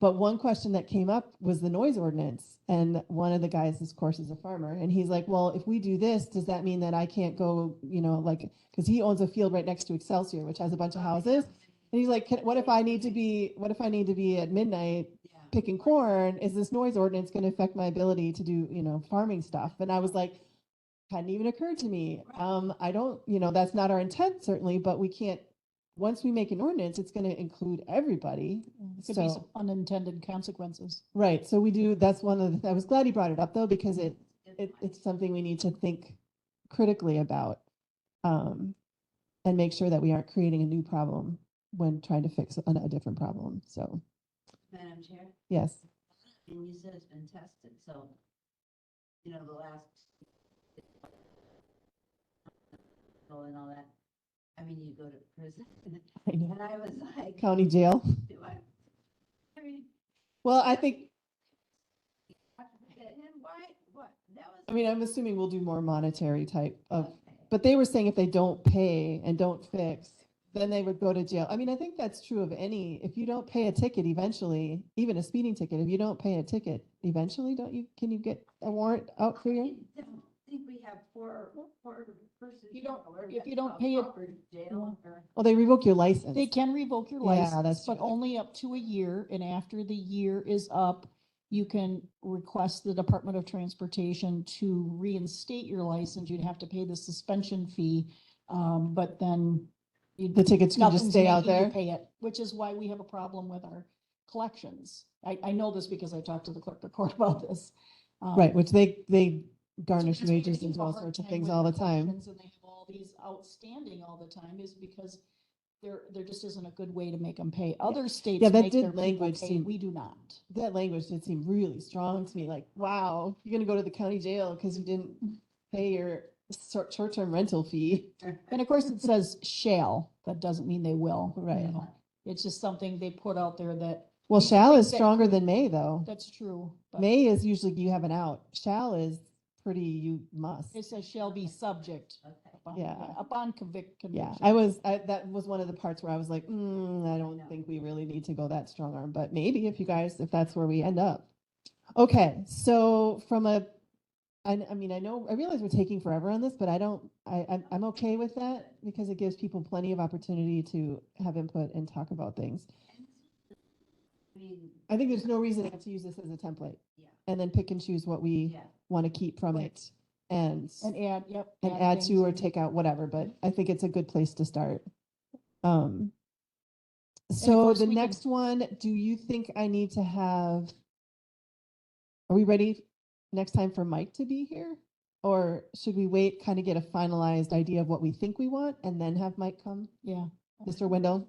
But one question that came up was the noise ordinance. And one of the guys, of course, is a farmer. And he's like, well, if we do this, does that mean that I can't go, you know, like, because he owns a field right next to Excelsior, which has a bunch of houses. And he's like, what if I need to be at midnight picking corn? Is this noise ordinance going to affect my ability to do, you know, farming stuff? And I was like, hadn't even occurred to me. I don't, you know, that's not our intent, certainly, but we can't, once we make an ordinance, it's going to include everybody. Could be some unintended consequences. Right. So we do, that's one of the, I was glad he brought it up though, because it's something we need to think critically about, and make sure that we aren't creating a new problem when trying to fix a different problem. So, Madam Chair, yes. and you said it's been tested, so, you know, the last and all that, I mean, you go to prison, I know. and I was like, County jail. do I mean, Well, I think, and why, what, that was. I mean, I'm assuming we'll do more monetary type of, Okay. but they were saying if they don't pay and don't fix, then they would go to jail. I mean, I think that's true of any, if you don't pay a ticket eventually, even a speeding ticket, if you don't pay a ticket eventually, can you get a warrant out for you? I don't think we have four persons. If you don't pay it, Jail or. Well, they revoke your license. they can revoke your Yeah, license, that's but true. only up to a year. And after the year is up, you can request the Department of Transportation to reinstate your license. You'd have to pay the suspension fee. But then The tickets can just nothing's stay out making you there. Pay it, which is why we have a problem with our collections. I know this because I talked to the clerk of court about this. Right, which they garnish So that's why wages they and have a all hard sorts of time things with all the the time. collections, and they have all these outstanding all the time, is because there just isn't a good way to make them pay. Other states Yeah, that make their did people language pay, seem- we do not. That language did seem really strong to me, like, wow, you're gonna go to the county jail because you didn't pay your short-term rental fee. And of course, it says shall, that doesn't mean they will. Right. It's just something they put out there that. Well, we shall think is that stronger could- than may, though. That's true. But May is usually you have an out. Shall is pretty, you must. it says shall be subject. Okay. Yeah. Upon conviction. Yeah, that was one of the parts where I was like, I don't think we really need to go that strong arm, but maybe if that's where we end up. Okay, so I mean, I realize we're taking forever on this, but I'm okay with that because it gives people plenty of opportunity to have input and talk about things. I mean, I think there's no reason to use this as a template. Yeah. And then pick and choose what we yeah. want to keep from it and And add, yep. add things to or and- take out whatever, but I think it's a good place to start. So course the we can- next one, do you think I need to have, are we ready next time for Mike to be here? Or should we wait, kind of get a finalized idea of what we think we want and then have Mike come? Yeah. Mr. Wendell?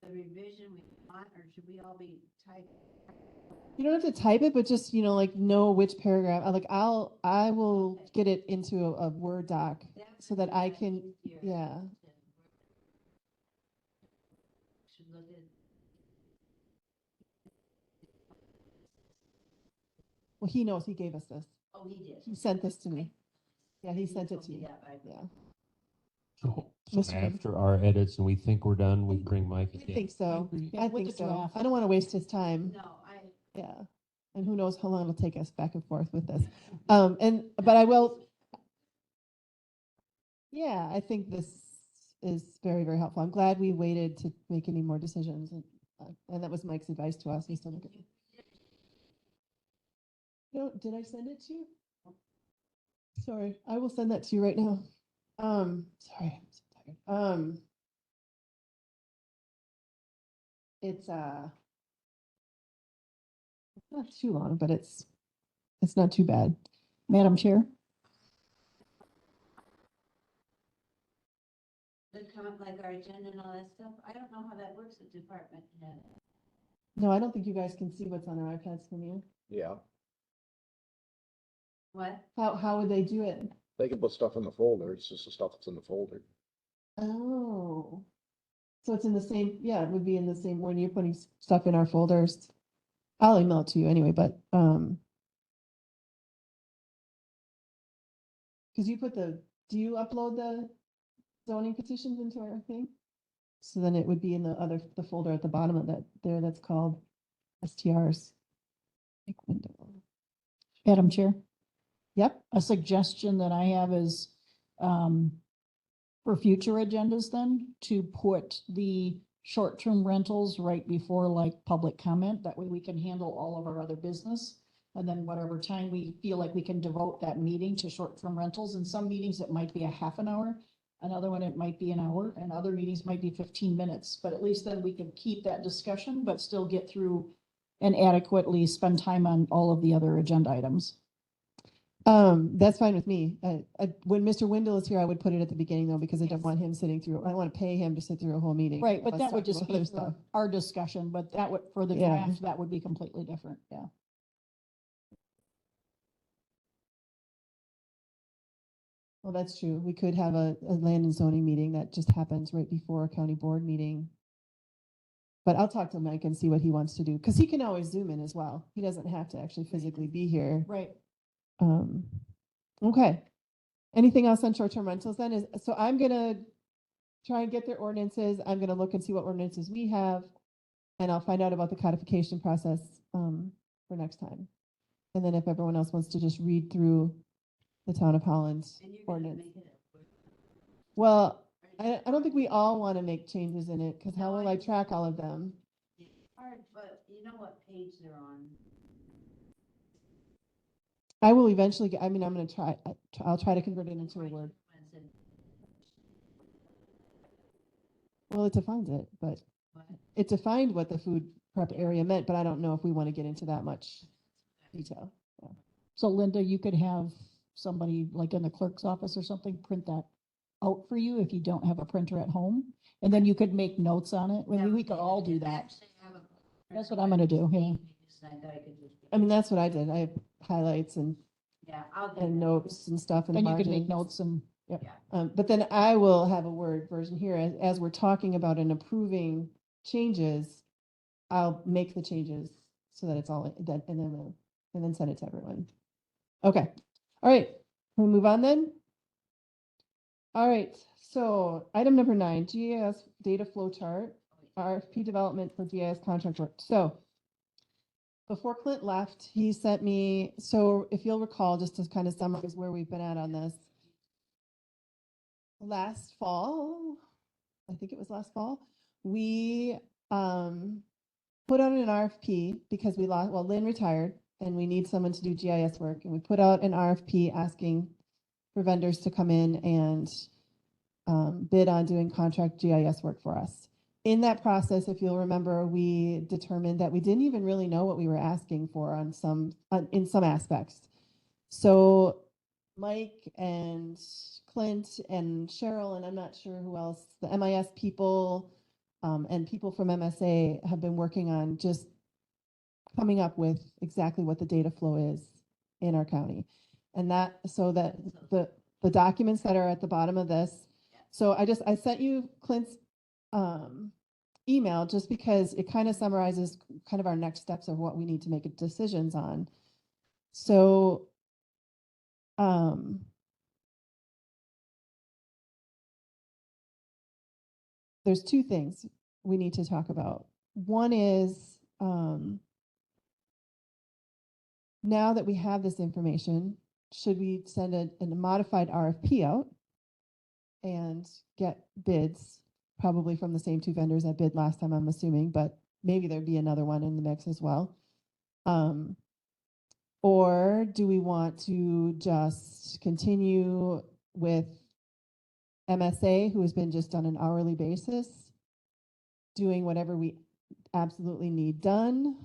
The revision we want, or should we all be typing? You don't have to type it, but just, like know which paragraph, I will get it into a Word doc so that I can, yeah. Should look at. Well, he knows, he gave us this. Oh, he did. He sent this to me. Yeah, he sent it told to me you. that, Yeah. So Mr. Wynn? after our edits and we think we're done, we bring Mike I again. think so. Yeah, I with think the so. draft. I don't want to waste his time. No, Yeah. And who knows how long it'll take us back and forth with this. But I will, yeah, I think this is very, very helpful. I'm glad we waited to make any more decisions. And that was Mike's advice to us. He's still looking. No, did I send it to you? Sorry, I will send that to you right now. Sorry, I'm so tired. It's not too long, but it's not too bad. Madam Chair? the comment, like our agenda and all that stuff, I don't know how that works at department head. No, I don't think you guys can see what's on our iPads, can you? Yeah, What? How would they do it? they can put stuff in the folder, it's just the stuff that's in the folder. Oh. So it's in the same, yeah, it would be in the same, when you're putting stuff in our folders. I'll email it to you anyway, but, because you put do you upload the zoning petitions into our thing? So then it would be in the folder at the bottom of that there that's called STRs. Make window. Madam Chair? Yep. A suggestion that I have is, for future agendas then, to put the short-term rentals right before like public comment. That way we can handle all of our other business. And then whatever time we feel like we can devote that meeting to short-term rentals. In some meetings, it might be a half an hour. Another one, it might be an hour, and other meetings might be 15 minutes. But at least then we can keep that discussion, but still get through and adequately spend time on all of the other agenda items. That's fine with me. When Mr. Wendell is here, I would put it at the beginning though, because I don't want him sitting through, I don't want to pay him to sit through a whole meeting. Right, but Let's that would talk just about be other for stuff. our discussion, but that would, for the Yeah. draft, that would be completely different, yeah. Well, that's true. We could have a land and zoning meeting that just happens right before a county board meeting. But I'll talk to Mike and see what he wants to do, because he can always zoom in as well. He doesn't have to actually physically be here. Right. Okay. Anything else on short-term rentals then? So I'm gonna try and get their ordinances. I'm gonna look and see what ordinances we have, and I'll find out about the codification process for next time. And then if everyone else wants to just read through the town of Holland's And you're gonna ordinance. make it. Well, I don't think we all want to make changes in it, because how No, will I- I track all of them? Hard, but you know what page they're on? I will eventually get, I'm gonna try, I'll try to convert it into a word. Well, it defines it, but it defined what the food prep area meant, but I don't know if we want to get into that much detail. So Linda, you could have somebody like in the clerk's office or something, print that out for you if you don't have a printer at home. And then you could make notes on it. I mean, we could all do that. That's what I'm gonna do, yeah. I mean, that's what I did. I have highlights and Yeah, I'll do and that. notes and stuff and And you could make margins. notes and, yep. But then I will have a word version here as we're talking about and approving changes. I'll make the changes so that it's all that, and then send it to everyone. Okay. All right. We move on then. All right. So item number 9, GIS data flow chart, RFP development for GIS contract work. So before Clint left, he sent me, so if you'll recall, just to kind of summarize where we've been at on this. Last fall, I think it was last fall, we put out an RFP because we lost, well, Lynn retired and we need someone to do GIS work. And we put out an RFP asking for vendors to come in and bid on doing contract GIS work for us. In that process, if you'll remember, we determined that we didn't even really know what we were asking for on in some aspects. So Mike and Clint and Cheryl, and I'm not sure who else, the MIS people and people from MSA have been working on just coming up with exactly what the data flow is in our county. And that, so that the documents that are at the bottom of this. So I sent you Clint's email just because it kind of summarizes kind of our next steps of what we need to make decisions on. So there's two things we need to talk about. One is, now that we have this information, should we send a modified RFP out and get bids, probably from the same two vendors that bid last time, I'm assuming, but maybe there'd be another one in the mix as well. Or do we want to just continue with MSA, who has been just on an hourly basis, doing whatever we absolutely need done?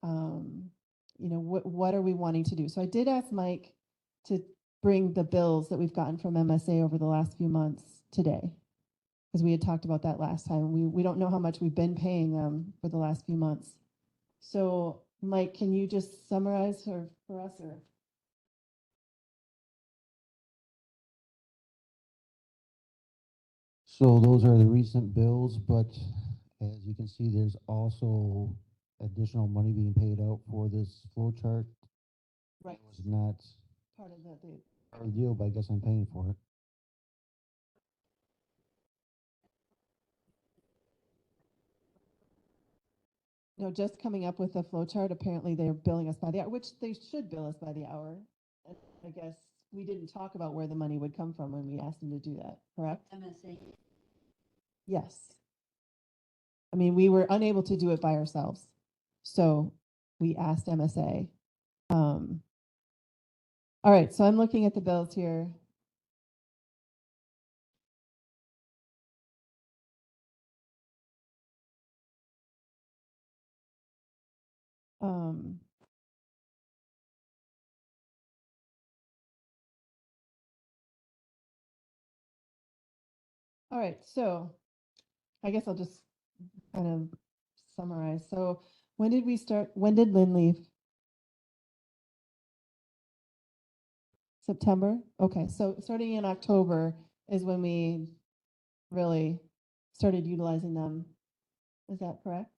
You know, what are we wanting to do? So I did ask Mike to bring the bills that we've gotten from MSA over the last few months today, because we had talked about that last time. We don't know how much we've been paying them for the last few months. So Mike, can you just summarize for us, or? So those are the recent bills, but as you can see, there's also additional money being paid out for this flow chart. Right. It was not Part of the part of the deal, but I guess I'm paying for it. No, just coming up with a flow chart. Apparently they're billing us by the hour, which they should bill us by the hour. And I guess we didn't talk about where the money would come from when we asked them to do that, correct? MSA. Yes. I mean, we were unable to do it by ourselves. So we asked MSA. All right, so I'm looking at the bills here. All right, so I guess I'll just kind of summarize. So when did we start? When did Lynn leave? September? Okay, so starting in October is when we really started utilizing them. Is that correct?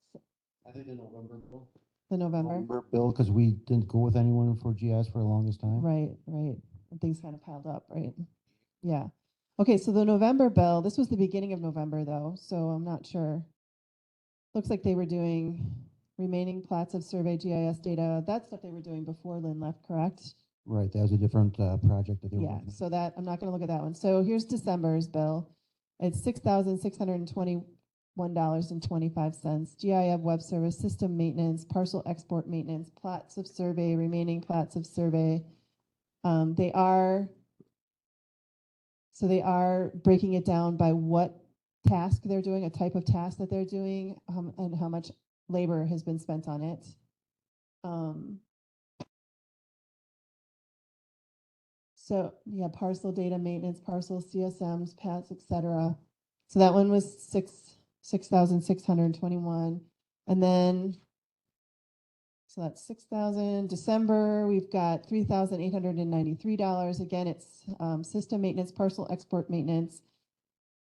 I think in November bill. The November? November bill, because we didn't go with anyone for GIS for the longest time. Right, right. And things kind of piled up, right? Yeah. Okay, so the November bill, this was the beginning of November though, so I'm not sure. Looks like they were doing remaining plats of survey GIS data. That's what they were doing before Lynn left, correct? Right, that was a different project that they were Yeah, working on. so that, I'm not gonna look at that one. So here's December's bill. It's $6,621.25. GIS web service, system maintenance, parcel export maintenance, plats of survey, remaining plats of survey. They are breaking it down by what task they're doing, a type of task that they're doing, and how much labor has been spent on it. So yeah, parcel data maintenance, parcel CSMs, PATs, et cetera. So that one was 6,621. And then, so that's 6,000. December, we've got $3,893. Again, it's system maintenance, parcel export maintenance,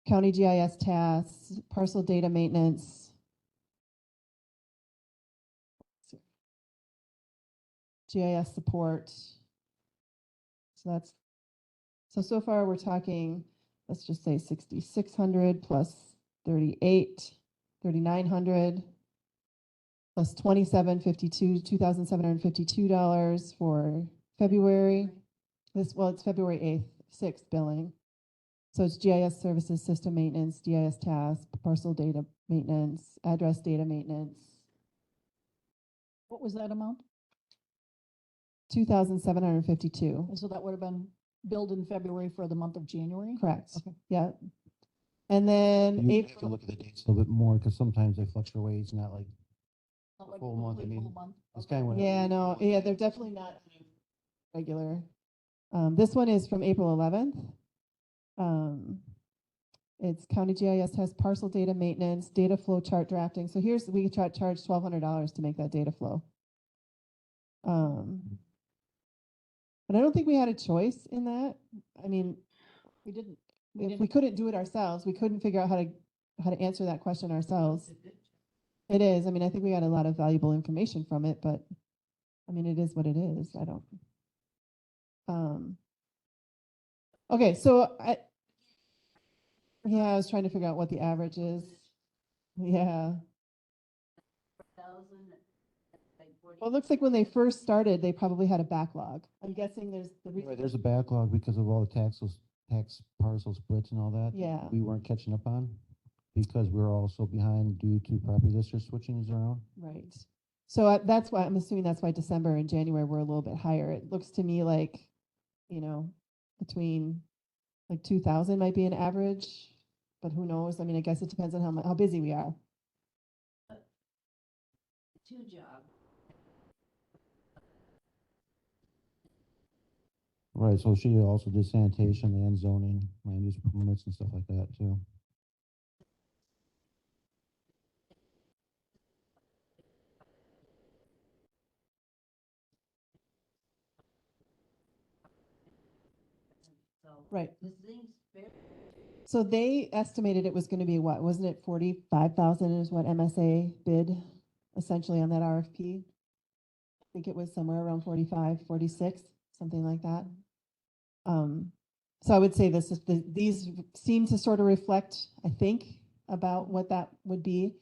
county GIS tasks, parcel data maintenance. GIS support. So far we're talking, let's just say 6,600 plus 3,900 plus 2,752 dollars for February. It's February 6th billing. So it's GIS services, system maintenance, GIS task, parcel data maintenance, address data maintenance, What was that amount? 2,752. And so that would have been billed in February for the month of January? Correct. Okay. Yeah. And then You have to April. look at the dates a little bit more, because sometimes they fluctuate, it's not like Not like full month, I complete mean, full month. it's kind of. when- Yeah, no, yeah, they're definitely not regular. This one is from April 11th. It's county GIS has parcel data maintenance, data flow chart drafting. So we charge $1,200 to make that data flow. But I don't think we had a choice in that. I mean, We didn't. if we couldn't do it ourselves, we couldn't figure out how to answer that question ourselves. It is. I mean, I think we got a lot of valuable information from it, but I mean, it is what it is. I don't. Okay, so I was trying to figure out what the average is. Yeah. 1,000, like 40. Well, it looks like when they first started, they probably had a backlog. I'm guessing there's the Right, reason. there's a backlog because of all the tax parcel splits and all that. Yeah. We weren't catching up on because we were also behind due to property listers switching around. Right. So that's why I'm assuming that's why December and January were a little bit higher. It looks to me like, between like 2,000 might be an average, but who knows? I mean, I guess it depends on how busy we are. 2 job. Right, so she also did sanitation and zoning, land use permits and stuff like that too. So Right. this thing's fair. So they estimated it was going to be what? Wasn't it 45,000 is what MSA bid essentially on that RFP? I think it was somewhere around 45, 46, something like that. So I would say these seem to sort of reflect, I think, about what that would be.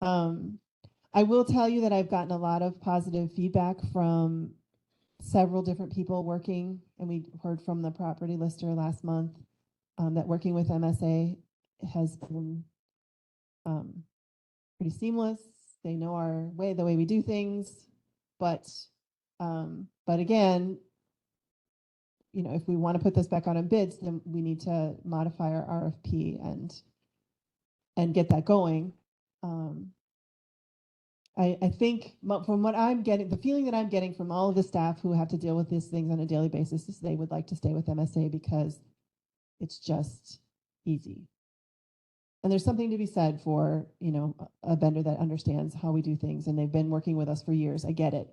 I will tell you that I've gotten a lot of positive feedback from several different people working, and we heard from the property lister last month, that working with MSA has been pretty seamless. They know the way we do things, but again, if we want to put this back out on bids, then we need to modify our RFP and get that going. I think from what I'm getting, the feeling that I'm getting from all of the staff who have to deal with these things on a daily basis is they would like to stay with MSA because it's just easy. And there's something to be said for, a vendor that understands how we do things, and they've been working with us for years. I get it.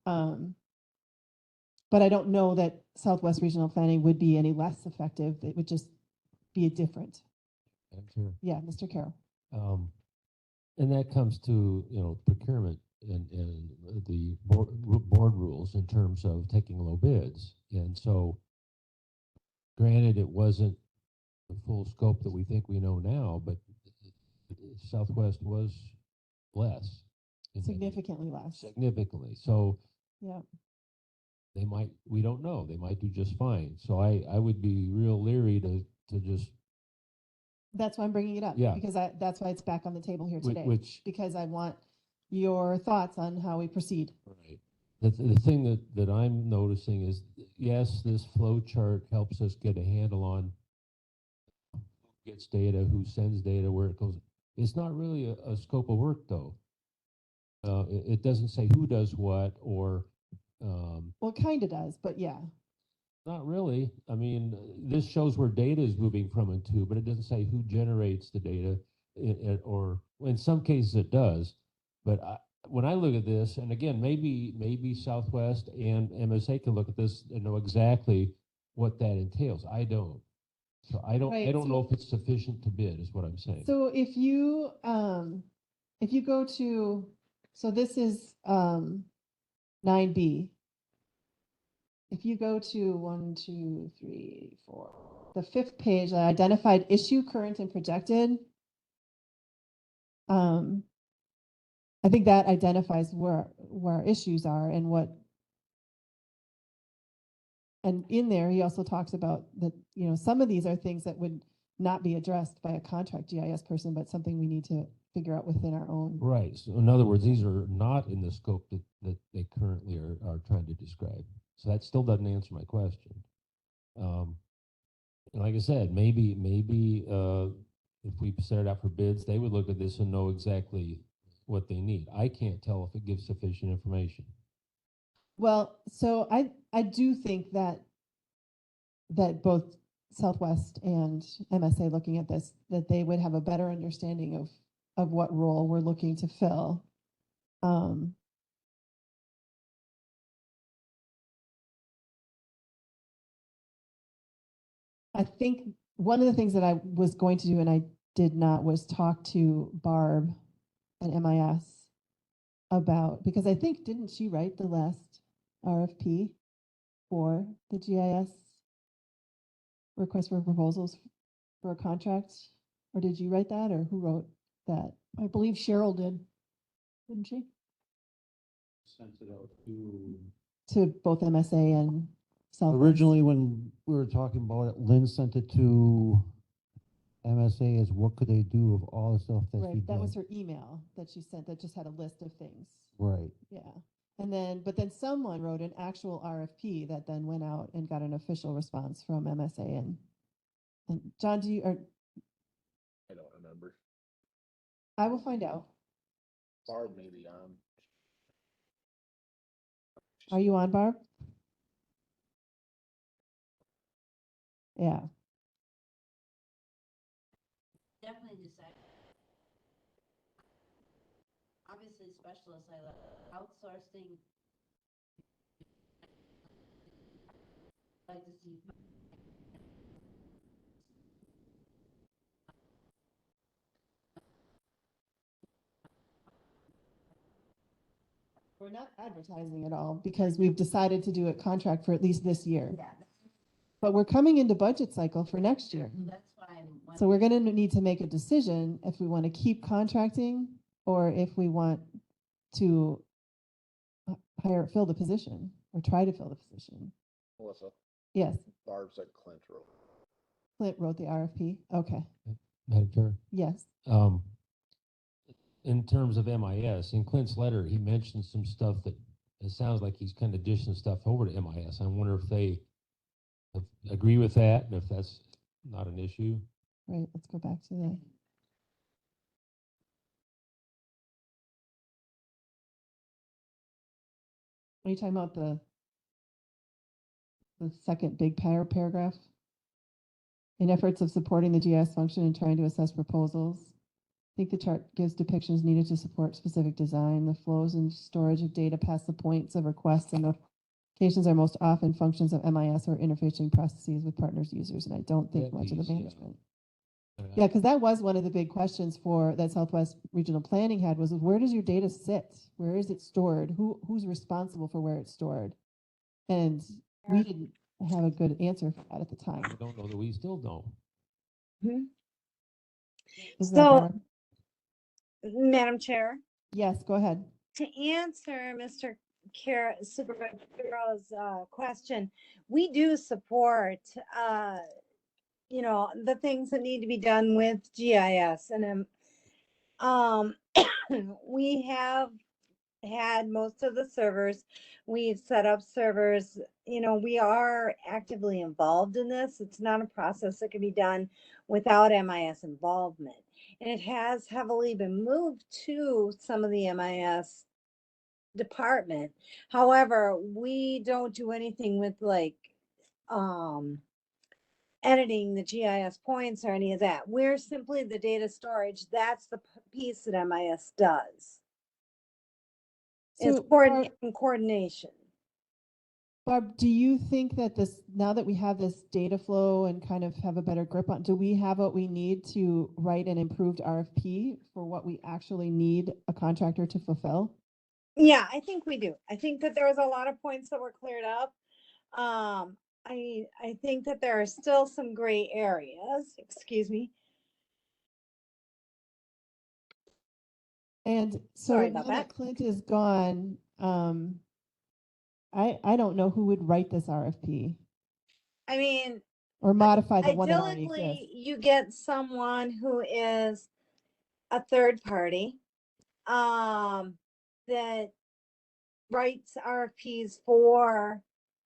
But I don't know that Southwest Regional Planning would be any less effective. It would just be different. Madam Chair. Yeah, Mr. Carroll. And that comes to, procurement and the board rules in terms of taking low bids. And so granted, it wasn't the full scope that we think we know now, but Southwest was less. Significantly less. Significantly. So Yeah. we don't know, they might do just fine. So I would be real leery to just. That's why I'm bringing it up. Yeah. Because that's why it's back on the table here today. Because I want your thoughts on how we proceed. Right. The thing that I'm noticing is, yes, this flow chart helps us get a handle on who gets data, who sends data, where it goes. It's not really a scope of work, though. It doesn't say who does what or. Well, it kind of does, but yeah. Not really. I mean, this shows where data is moving from and to, but it doesn't say who generates the data, or in some cases it does. But when I look at this, and again, maybe Southwest and MSA can look at this and know exactly what that entails. I don't. So I don't know if it's sufficient to bid, is what I'm saying. So if you go to, so this is 9B. If you go to 1, 2, 3, 4, the 5th page, identified issue, current and projected. I think that identifies where our issues are and what. And in there, he also talks about that, some of these are things that would not be addressed by a contract GIS person, but something we need to figure out within our own. Right. So in other words, these are not in the scope that they currently are trying to describe. So that still doesn't answer my question. And like I said, maybe if we set it out for bids, they would look at this and know exactly what they need. I can't tell if it gives sufficient information. Well, so I do think that both Southwest and MSA looking at this, that they would have a better understanding of what role we're looking to fill. I think one of the things that I was going to do and I did not was talk to Barb at MIS about, because I think, didn't she write the last RFP for the GIS request for proposals for a contract? Or did you write that, or who wrote? that I believe Cheryl did, didn't she? Sent it out to. to both MSA and Southwest. Originally, when we were talking about it, Lynn sent it to MSA as what could they do of all the stuff that she Right, that was did. her email that she sent that just had a list of things. Right. Yeah. And then, but then someone wrote an actual RFP that then went out and got an official response from MSA and John, do you, or I don't remember. I will find out. Barb maybe, Are you on, Barb? Yeah. Definitely decide. Obviously, specialists, I love outsourcing. Like to see. We're not advertising at all because we've decided to do a contract for at least this year. Yeah, But we're coming into budget cycle for next year. that's why I'm. So we're gonna need to make a decision if we want to keep contracting or if we want to fill the position or try to fill the position. Melissa, Yes, Barb said Clint wrote. Clint wrote the RFP. Okay, Madam Chair. yes. In terms of MIS, in Clint's letter, he mentioned some stuff that it sounds like he's kind of dishing stuff over to MIS. I wonder if they agree with that and if that's not an issue. Right, let's go back to the. Are you talking about the second big paragraph? In efforts of supporting the GIS function and trying to assess proposals. I think the chart gives depictions needed to support specific design. The flows and storage of data past the points of requests and notifications are most often functions of MIS or interfacing processes with partners users, and I don't think That much of the piece, yeah. management. Yeah, because that was one of the big questions for that Southwest Regional Planning had was where does your data sit? Where is it stored? Who's responsible for where it's stored? And we didn't have a good answer for that at the time. I don't know that we still don't. Is that So, Barb? Madam Chair, Yes, go ahead. to answer Mr. Supervisor Carroll's question, we do support, the things that need to be done with GIS and we have had most of the servers. We've set up servers. We are actively involved in this. It's not a process that can be done without MIS involvement. And it has heavily been moved to some of the MIS department. However, we don't do anything with editing the GIS points or any of that. We're simply the data storage. That's the piece that MIS does. It's So, Barb, coordination. Barb, do you think that now that we have this data flow and kind of have a better grip on, do we have what we need to write an improved RFP for what we actually need a contractor to fulfill? Yeah, I think we do. I think that there was a lot of points that were cleared up. I think that there are still some gray areas, excuse me. And so Sorry now about that that. Clint is gone, I don't know who would write this RFP I mean, or modify the one that already ideally, exists. you get someone who is a third party, that writes RFPs for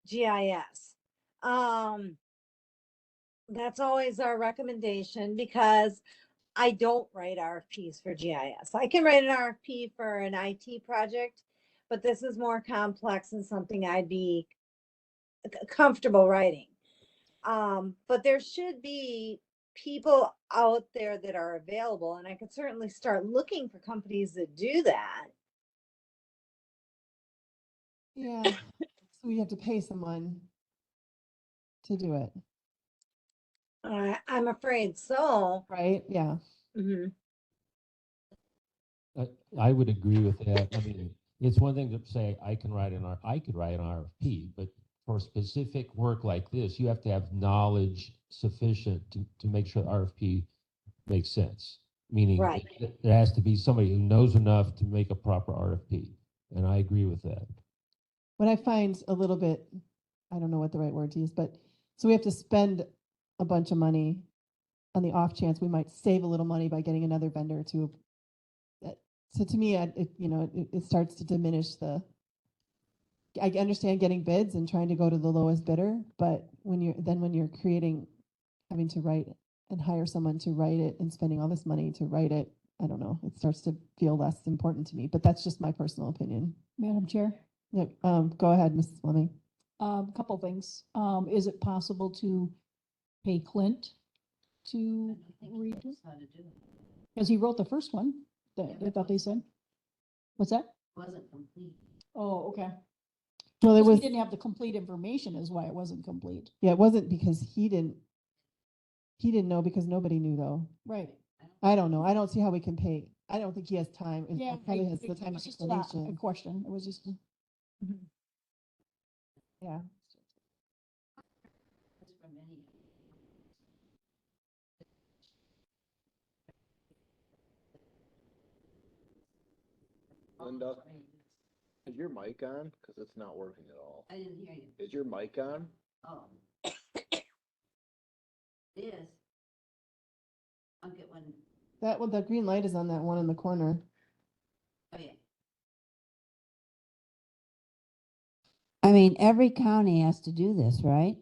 GIS. That's always our recommendation because I don't write RFPs for GIS. I can write an RFP for an IT project, but this is more complex and something I'd be comfortable writing. But there should be people out there that are available, and I could certainly start looking for companies that do that. Yeah, so we have to pay someone to do it, I'm afraid so. right? Yeah. Mhm. I would agree with that. I mean, it's one thing to say I could write an RFP, but for specific work like this, you have to have knowledge sufficient to make sure the RFP makes sense. meaning Right. there has to be somebody who knows enough to make a proper RFP. And I agree with that. What I find a little bit, I don't know what the right word to use, but so we have to spend a bunch of money on the off chance we might save a little money by getting another vendor to. So to me, it starts to diminish the. I understand getting bids and trying to go to the lowest bidder, but when you're creating, having to write and hire someone to write it and spending all this money to write it, I don't know, it starts to feel less important to me, but that's just my personal opinion. Madam Chair, Yeah, go ahead, Mrs. Fleming. couple things. Is it possible to pay Clint to read it? How to do it. Because he wrote the first one, that I thought they said. What's that? Wasn't complete. Oh, okay. Well, it Because we was, didn't have the complete information is why it wasn't complete. yeah, it wasn't because he didn't know because nobody knew though. Right. I don't know. I don't see how we can pay. I don't think he has time. Yeah. Probably has the it time was and just not a inclination. question. It was just. Yeah. It's from any. Linda? Is your mic on? Cause it's not working at all. I didn't hear you. Is your mic on? Oh. It is. I'll get one. That one, the green light is on that one in the corner. Oh, yeah. I mean, every county has to do this, right?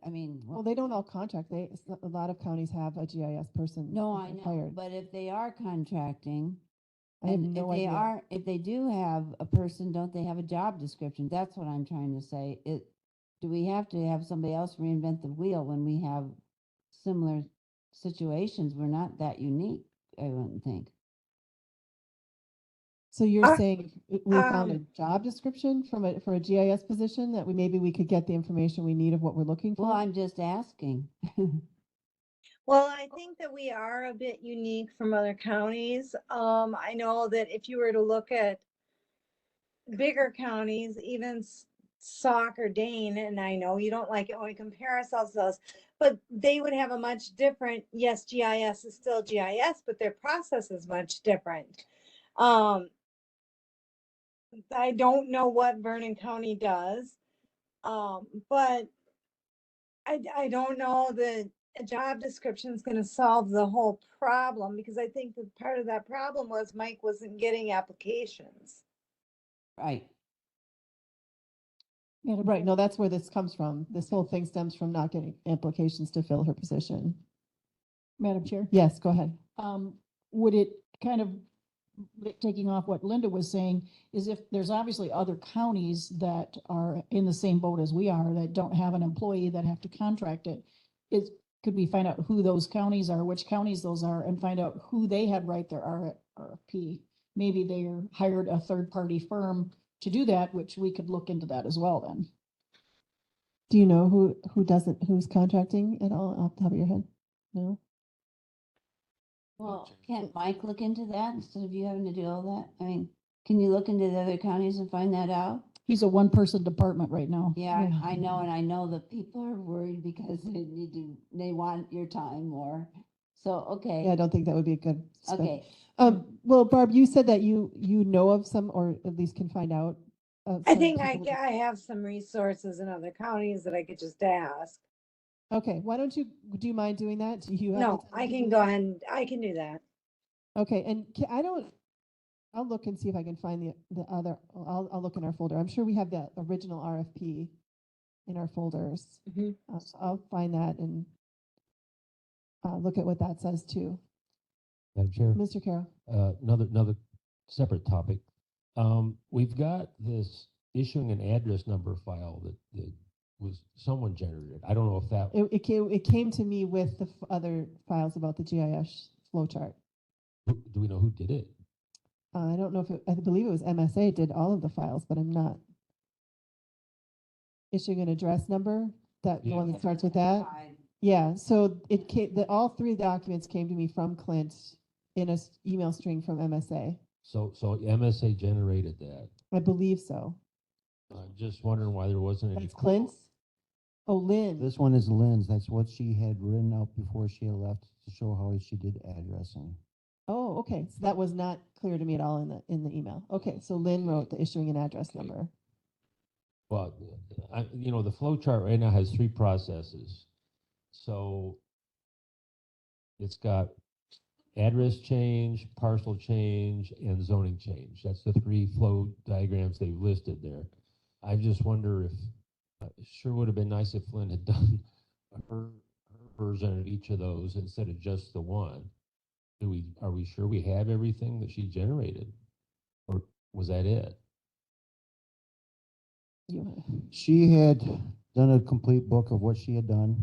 I mean, Well, they don't all contract. A lot of counties have a GIS person. no, I know, hired. but if they are contracting, I have and no if they idea. are, if they do have a person, don't they have a job description? That's what I'm trying to say. Do we have to have somebody else reinvent the wheel when we have similar situations? We're not that unique, I wouldn't think. So you're saying if we found a um, job description for a GIS position that maybe we could get the information we need of what we're looking for? Well, I'm just asking. Well, I think that we are a bit unique from other counties. I know that if you were to look at bigger counties, even Sauk or Dane, and I know you don't like it when we compare ourselves to those, but they would have a much different, yes, GIS is still GIS, but their process is much different. I don't know what Vernon County does, but I don't know that a job description is going to solve the whole problem because I think that part of that problem was Mike wasn't getting applications. Right. Madam Right, Chair. no, that's where this comes from. This whole thing stems from not getting applications to fill her position. Madam Chair. Yes, go ahead. Would it kind of, taking off what Linda was saying, is if there's obviously other counties that are in the same boat as we are, that don't have an employee that have to contract it, could we find out who those counties are, which counties those are, and find out who they had write their RFP? Maybe they hired a third-party firm to do that, which we could look into that as well then. Do you know who's contracting at all off the top of your head? No? Well, can't Mike look into that instead of you having to do all that? I mean, can you look into the other counties and find that out? He's a one-person department right now. Yeah, Yeah. I know, and I know that people are worried because they want your time more. So, okay. Yeah, I don't think that would be a good. Okay. Well, Barb, you said that you know of some, or at least can find out. I some think people that- I have some resources in other counties that I could just ask. Okay, do you mind doing that? Do you have? the No, time I to can do go that? ahead and I can do that. Okay, and I'll look and see if I can find the other, I'll look in our folder. I'm sure we have the original RFP in our folders. Mhm. So I'll find that and look at what that says too. Madam Chair, Mr. Carroll. another separate topic. We've got this issuing an address number file that was someone generated. I don't know if that, It came to me with the other files about the GIS flowchart. do we know who did it? I don't know I believe it was MSA did all of the files, but I'm not. Issuing an address number, the Yeah. one that starts with that? Yeah, so it came, all three documents came to me from Clint in a email string from MSA. So MSA generated that. I believe so. I'm just wondering why there wasn't any. That's Clint's? Oh, Lynn. This one is Lynn's. That's what she had written out before she had left to show how she did addressing. Oh, okay, so that was not clear to me at all in the email. Okay, so Lynn wrote the issuing and address number. Well, the flow chart right now has three processes. So it's got address change, parcel change, and zoning change. That's the three flow diagrams they've listed there. I just wonder if, sure would have been nice if Lynn had done her version of each of those instead of just the one. Are we sure we have everything that she generated? Or was that it? She had done a complete book of what she had done,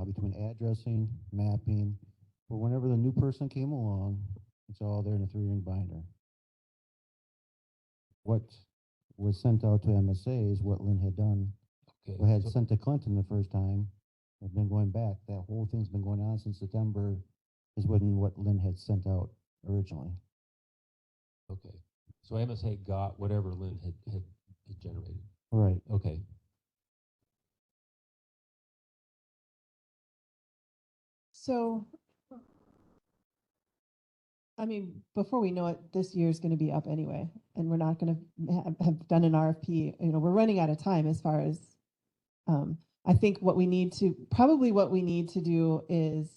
between addressing, mapping, but whenever the new person came along, it's all there in a 3-ring binder. What was sent out to MSA is what Lynn had done. Okay. What had so- sent to Clinton the first time, had been going back. That whole thing's been going on since September, is when what Lynn had sent out originally. Okay. So MSA got whatever Lynn had generated. Right. Okay. So, I mean, before we know it, this year is going to be up anyway, and we're not going to have done an RFP. We're running out of time as far as, I think what we need to do is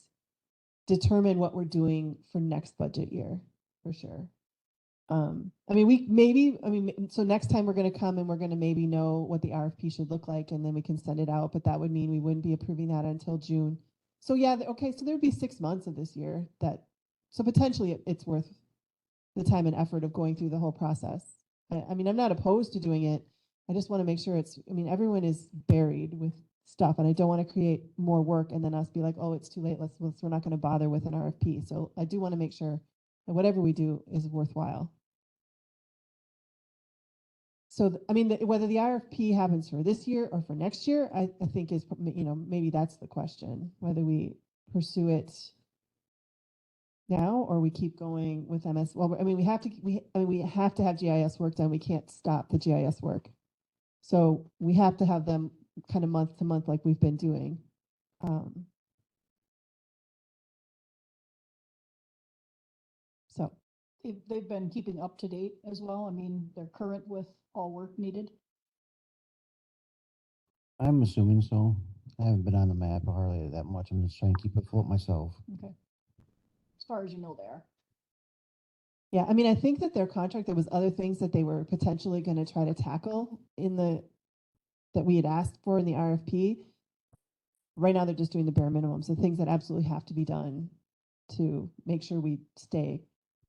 determine what we're doing for next budget year, for sure. So next time we're going to come and we're going to maybe know what the RFP should look like, and then we can send it out, but that would mean we wouldn't be approving that until June. So yeah, okay, so there would be 6 months of this year so potentially it's worth the time and effort of going through the whole process. I'm not opposed to doing it. I just want to make sure everyone is buried with stuff, and I don't want to create more work and then us be like, oh, it's too late. We're not going to bother with an RFP. So I do want to make sure that whatever we do is worthwhile. So, whether the RFP happens for this year or for next year, I think is, maybe that's the question, whether we pursue it now or we keep going with MS. Well, we have to have GIS work done. We can't stop the GIS work. So we have to have them kind of month to month like we've been doing. So They've been keeping up to date as well. They're current with all work needed. I'm assuming so. I haven't been on the map hardly that much. I'm just trying to keep it afloat myself. Okay. As far as you know, they are. Yeah, I think that their contract, there was other things that they were potentially going to try to tackle that we had asked for in the RFP. Right now, they're just doing the bare minimum. So things that absolutely have to be done to make sure we stay,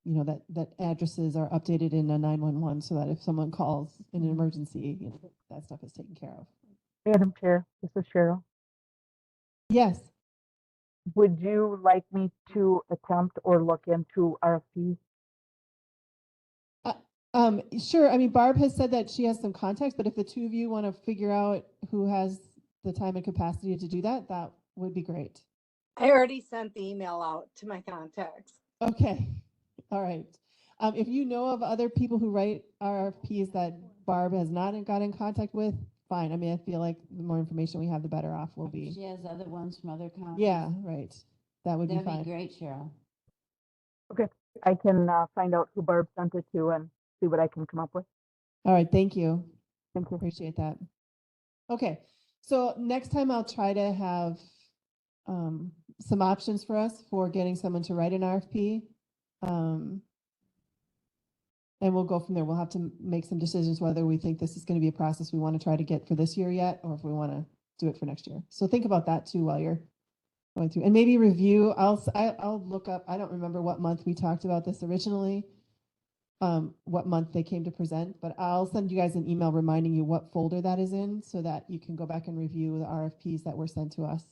that addresses are updated in a 911 so that if someone calls in an emergency, that stuff is taken care of. Madam Chair, this is Cheryl. Yes. Would you like me to attempt or look into RFPs? Sure. Barb has said that she has some contacts, but if the two of you want to figure out who has the time and capacity to do that, that would be great. I already sent the email out to my contacts. Okay. All right. If you know of other people who write RFPs that Barb has not got in contact with, fine. I feel like the more information we have, the better off we'll be. She has other ones from other counties. Yeah, right. That would be That'd fine. be great, Cheryl. Okay, I can find out who Barb sent it to and see what I can come up with. All right. Thank you. Thank you. Appreciate that. Okay. So next time I'll try to have some options for us for getting someone to write an RFP. And we'll go from there. We'll have to make some decisions whether we think this is going to be a process we want to try to get for this year yet, or if we want to do it for next year. So think about that too while you're going through, and maybe review. I'll look up. I don't remember what month we talked about this originally, what month they came to present, but I'll send you guys an email reminding you what folder that is in so that you can go back and review the RFPs that were sent to us.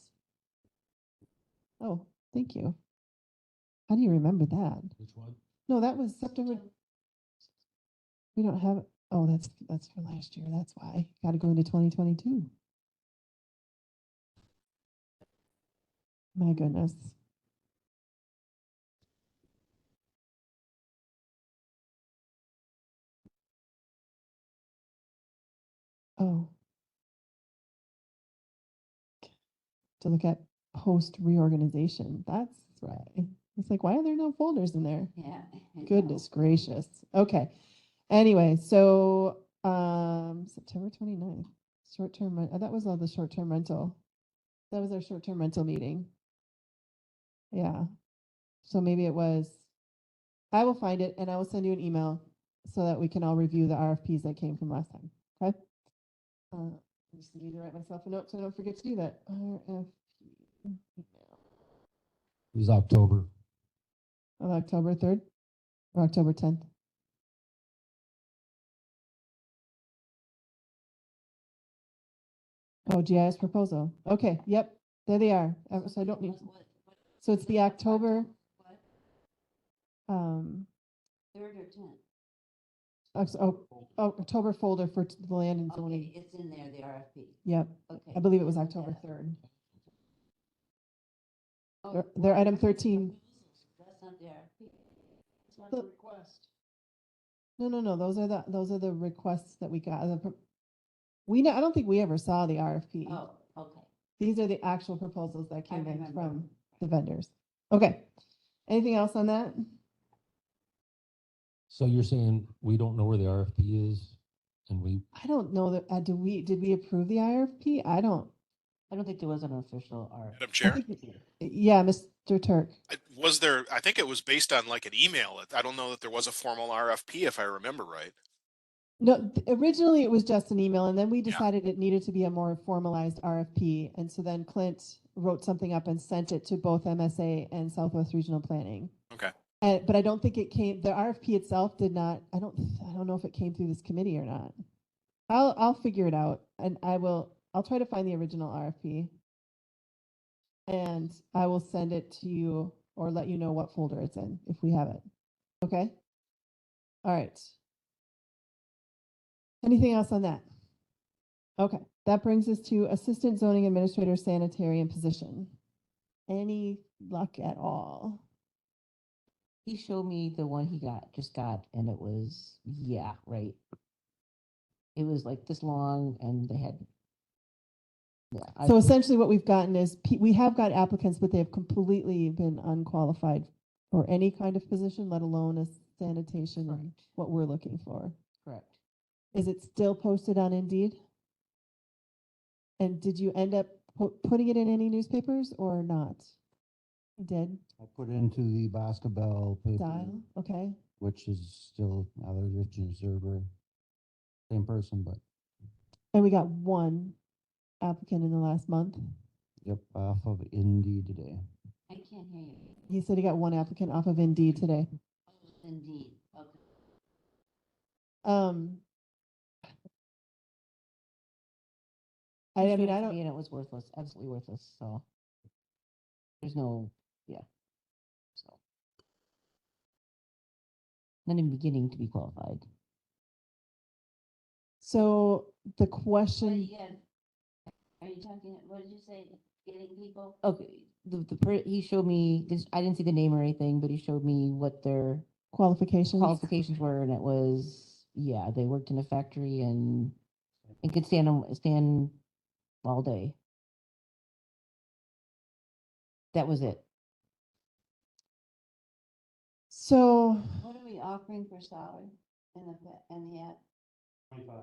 Oh, thank you. How do you remember that? Which one? No, that was September. We don't have, oh, that's for last year. That's why. Got to go into 2022. My goodness. Oh. To look at post reorganization. That's right. It's like, why are there no folders in there? Yeah. I know. Goodness gracious. Okay. Anyway, so, September 29th, short-term, that was all the short-term rental. That was our short-term rental meeting. Yeah. So maybe it was, I will find it and I will send you an email so that we can all review the RFPs that came from last time. Okay? I just need to write myself a note so I don't forget to do that. RFP It was October. of October 3rd or October 10th. Oh, GIS proposal. Okay, yep, there they are. So I don't need, so it's the October, Third or 10th? October folder for the land and Okay, zoning. it's in there, the RFP. Yep, Okay. I believe it was October 3rd. Oh, They're well, item that's the 13. proposals. That's not the RFP. It's not So- the request. No, those are the requests that we got. I don't think we ever saw the RFP. Oh, okay. These are the actual proposals that came in remember. from the vendors. Okay. Anything else on that? So you're saying we don't know where the RFP is and we, I don't know that, did we approve the IRFP? I don't. I don't think there was an official RFP. Madam I Chair, think- Yeah, Mr. Turk. was there, I think it was based on like an email. I don't know that there was a formal RFP if I remember right. No, originally it was just an email and then we Yeah. decided it needed to be a more formalized RFP. And so then Clint wrote something up and sent it to both MSA and Southwest Regional Planning. Okay. But I don't think it came, the RFP itself did not, I don't know if it came through this committee or not. I'll figure it out and I'll try to find the original RFP. And I will send it to you or let you know what folder it's in if we have it. Okay? All right. Anything else on that? Okay, that brings us to Assistant Zoning Administrator Sanitarian position. Any luck at all? He showed me the one he just got, and it was, yeah, right. It was like this long and they had. Yeah, So essentially what we've gotten is, we have got applicants, but they have completely been unqualified for any kind of position, let alone a sanitation and what we're looking for. Correct. Is it still posted on Indeed? And did you end up putting it in any newspapers or not? You did? I put it into the Boscobel paper, Dial, okay. which is still another Richland Observer. Same person, but And we got one applicant in the last month. yep, off of Indeed today. I can't hear you. He said he got one applicant off of Indeed today. Indeed, okay. I mean, I And don't, it was worthless, absolutely worthless, so. There's no, yeah. So. Not even beginning to be qualified. so the question, Are you talking, what did you say, getting people? Okay, he showed me, this, I didn't see the name or anything, but he showed me what their qualifications were, and it was, yeah, they worked in a factory and could stand all day. That was it. so What are we offering for salary in the ad? 25.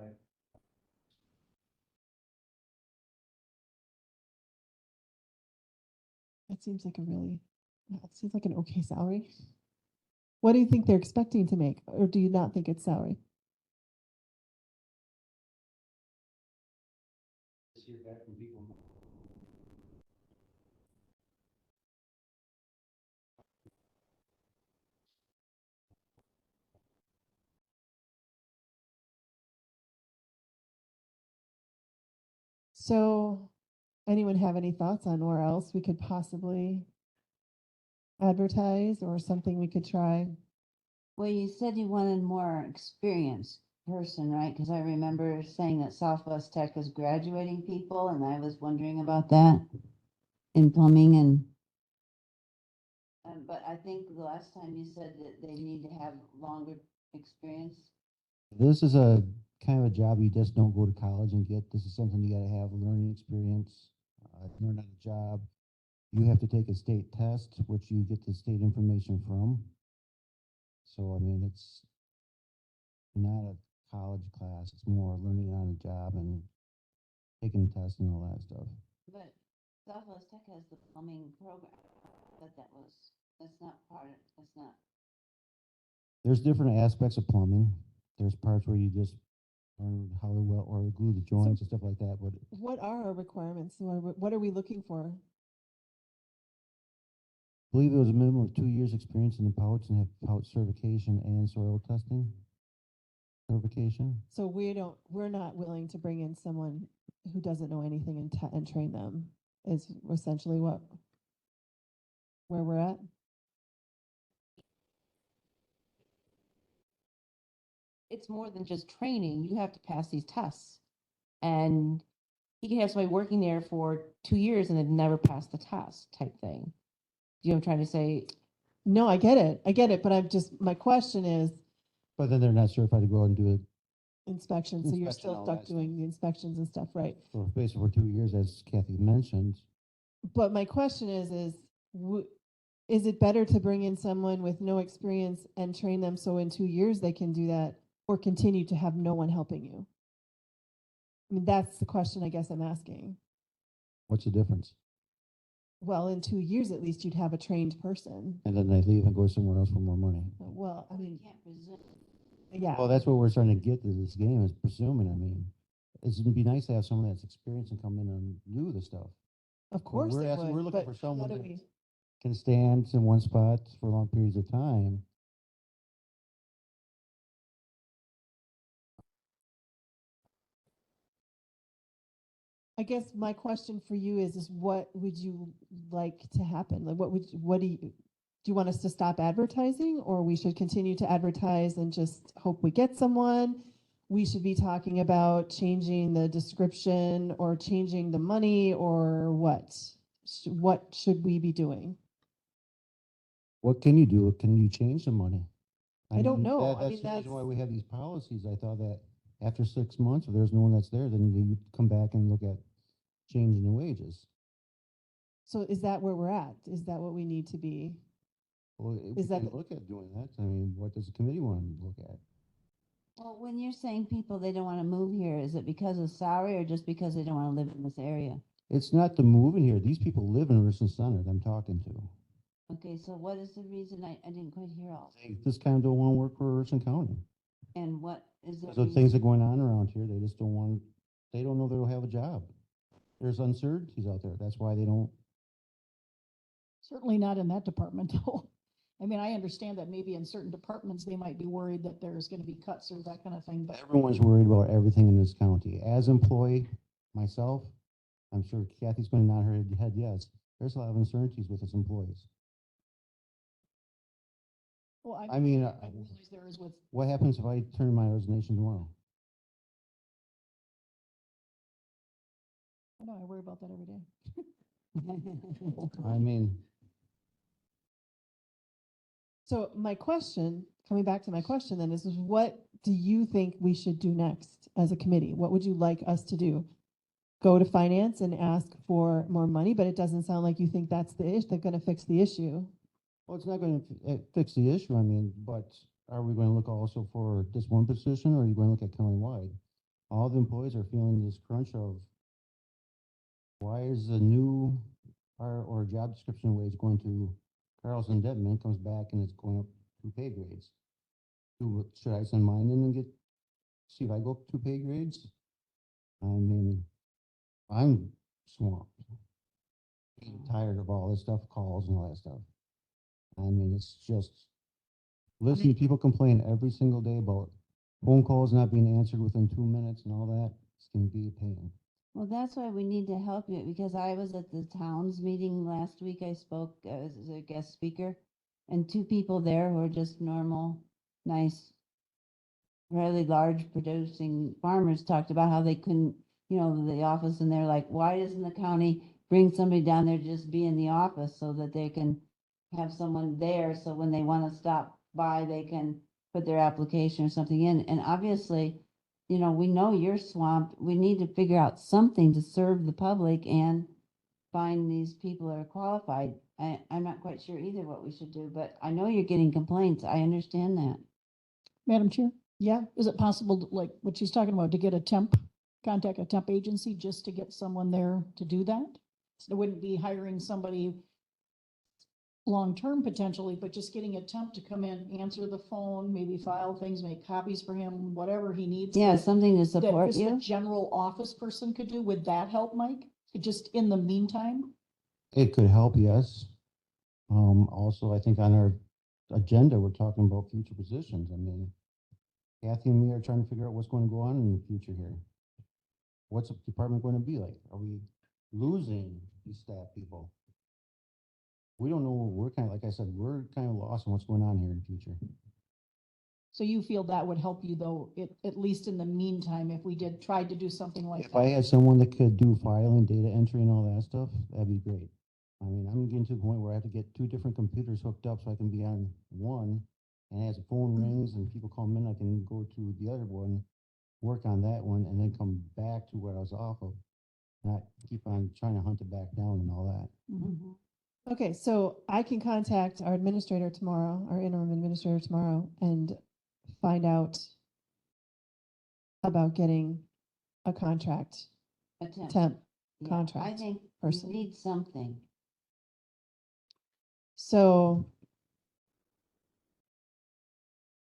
it seems like it seems like an okay salary. What do you think they're expecting to make, or do you not think it's salary? So, anyone have any thoughts on where else we could possibly advertise or something we could try? Well, you said you wanted more experienced person, right? Because I remember saying that Southwest Tech is graduating people, and I was wondering about that in plumbing and. But I think the last time you said that they need to have longer experience. This is a kind of a job you just don't go to college and get. This is something you gotta have learning experience, learn on the job. You have to take a state test, which you get the state information from. So, I mean, it's not a college class. It's more learning on the job and taking tests and all that stuff. But Southwest Tech has the plumbing program, but that's not part of, that's not. There's different aspects of plumbing. There's parts where you just learn how to weld or glue the joints and stuff like that, but What are our requirements? What are we looking for? I believe it was a minimum of 2 years experience in the pouch and have pouch certification and soil testing certification. So we're not willing to bring in someone who doesn't know anything and train them is essentially where we're at. It's more than just training. You have to pass these tests. And you can have somebody working there for 2 years and they've never passed the test type thing. You know what I'm trying to say? No, I get it, but my question is But then they're not certified to go out and do it. inspection, so you're Inspection, still all stuck that doing the inspections and stuff, right? So basically for 2 years, as Kathy mentioned. But my question is it better to bring in someone with no experience and train them so in 2 years they can do that, or continue to have no one helping you? I mean, that's the question I guess I'm asking. What's the difference? Well, in 2 years at least you'd have a trained person. And then they leave and go somewhere else for more money. Well, I mean, Can't presume. yeah. Well, that's what we're starting to get to this game, is presuming. I mean, it'd be nice to have someone that's experienced and come in and do the stuff. Of course we're it asking- would, we're looking but for someone how do that- we? Can stand in one spot for long periods of time. I guess my question for you is what would you like to happen? Like, do you want us to stop advertising, or we should continue to advertise and just hope we get someone? We should be talking about changing the description or changing the money, or what? What should we be doing? What can you do? Can you change the money? I don't mean, know. I That's mean, the reason why that's- we have these policies. I thought that after 6 months, if there's no one that's there, then you come back and look at changing the wages. So is that where we're at? Is that what we need to be? Well, if Is we that can the- look at doing that, I mean, what does the committee want to look at? Well, when you're saying people, they don't want to move here, is it because of salary or just because they don't want to live in this area? It's not the moving here. These people live in Richland Center that I'm talking to. Okay, so what is the reason? I didn't quite hear all. They just kind of don't want to work for Richland County. And what is the Because of things that are going on around here, they just don't want, they don't know they'll have a job. There's uncertainties out there. That's why they don't. Certainly not in that department, though. I mean, I understand that maybe in certain departments, they might be worried that there's gonna be cuts or that kind of thing, but Everyone's worried about everything in this county. As employee, myself, I'm sure Kathy's going to nod her head, yes. There's a lot of uncertainties with us employees. well, I mean, I realize there is with, what happens if I turn in my resignation tomorrow? I know, I worry about that every day. I mean, So coming back to my question then, is what do you think we should do next as a committee? What would you like us to do? Go to finance and ask for more money, but it doesn't sound like you think that's the issue, they're gonna fix the issue. well, it's not going to fix the issue, I mean, but are we going to look also for this one position, or are you going to look at countywide? All the employees are feeling this crunch of, why is a new or job description wage going to Carlson Dedman, comes back and it's going up 2 pay grades? Should I send mine in and see if I go up 2 pay grades? I mean, I'm swamped. I'm tired of all this stuff, calls and all that stuff. I mean, it's just, listening to people complain every single day about phone calls not being answered within 2 minutes and all that. It's gonna be a pain. Well, that's why we need to help you, because I was at the town's meeting last week. I spoke as a guest speaker, and 2 people there who are just normal, nice, really large producing farmers talked about how they couldn't, the office, and they're like, why doesn't the county bring somebody down there to just be in the office so that they can have someone there, so when they want to stop by, they can put their application or something in. And obviously, we know you're swamped. We need to figure out something to serve the public and find these people that are qualified. I'm not quite sure either what we should do, but I know you're getting complaints. I understand that. Madam Chair, Yeah, is it possible, like what she's talking about, to get contact a temp agency just to get someone there to do that? So it wouldn't be hiring somebody long-term potentially, but just getting a temp to come in, answer the phone, maybe file things, make copies for him, whatever he needs. Yeah, that- something to that support just a you. general office person could do. Would that help, Mike? Just in the meantime? It could help, yes. Also, I think on our agenda, we're talking about future positions. I mean, Kathy and me are trying to figure out what's going to go on in the future here. What's the department going to be like? Are we losing these staff people? We don't know. We're kind of, like I said, we're kind of lost on what's going on here in the future. So you feel that would help you though, at least in the meantime, if we tried to do something like If I that? had someone that could do filing, data entry and all that stuff, that'd be great. I mean, I'm getting to the point where I have to get 2 different computers hooked up so I can be on one. And as the phone rings and people call in, I can go to the other one, work on that one, and then come back to what I was off of. Not keep on trying to hunt it back down and all that. Mhm. okay, so I can contact our administrator tomorrow, our interim administrator tomorrow, and find out about getting a contract, A temp. temp Yeah, I contract think person. we need something. So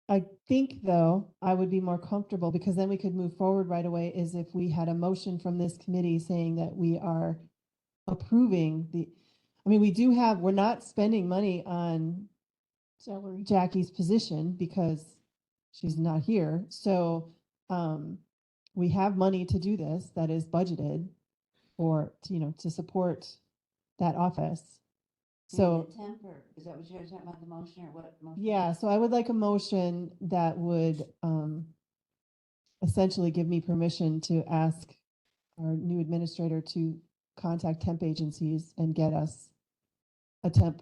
I think though, I would be more comfortable because then we could move forward right away is if we had a motion from this committee saying that we are approving we're not spending money on Salary. Jackie's position because she's not here. So, we have money to do this that is budgeted for, to support that office. So, The temp, or is that what you're talking about, the motion or what? Motion? yeah, so I would like a motion that would, essentially give me permission to ask our new administrator to contact temp agencies and get us a temp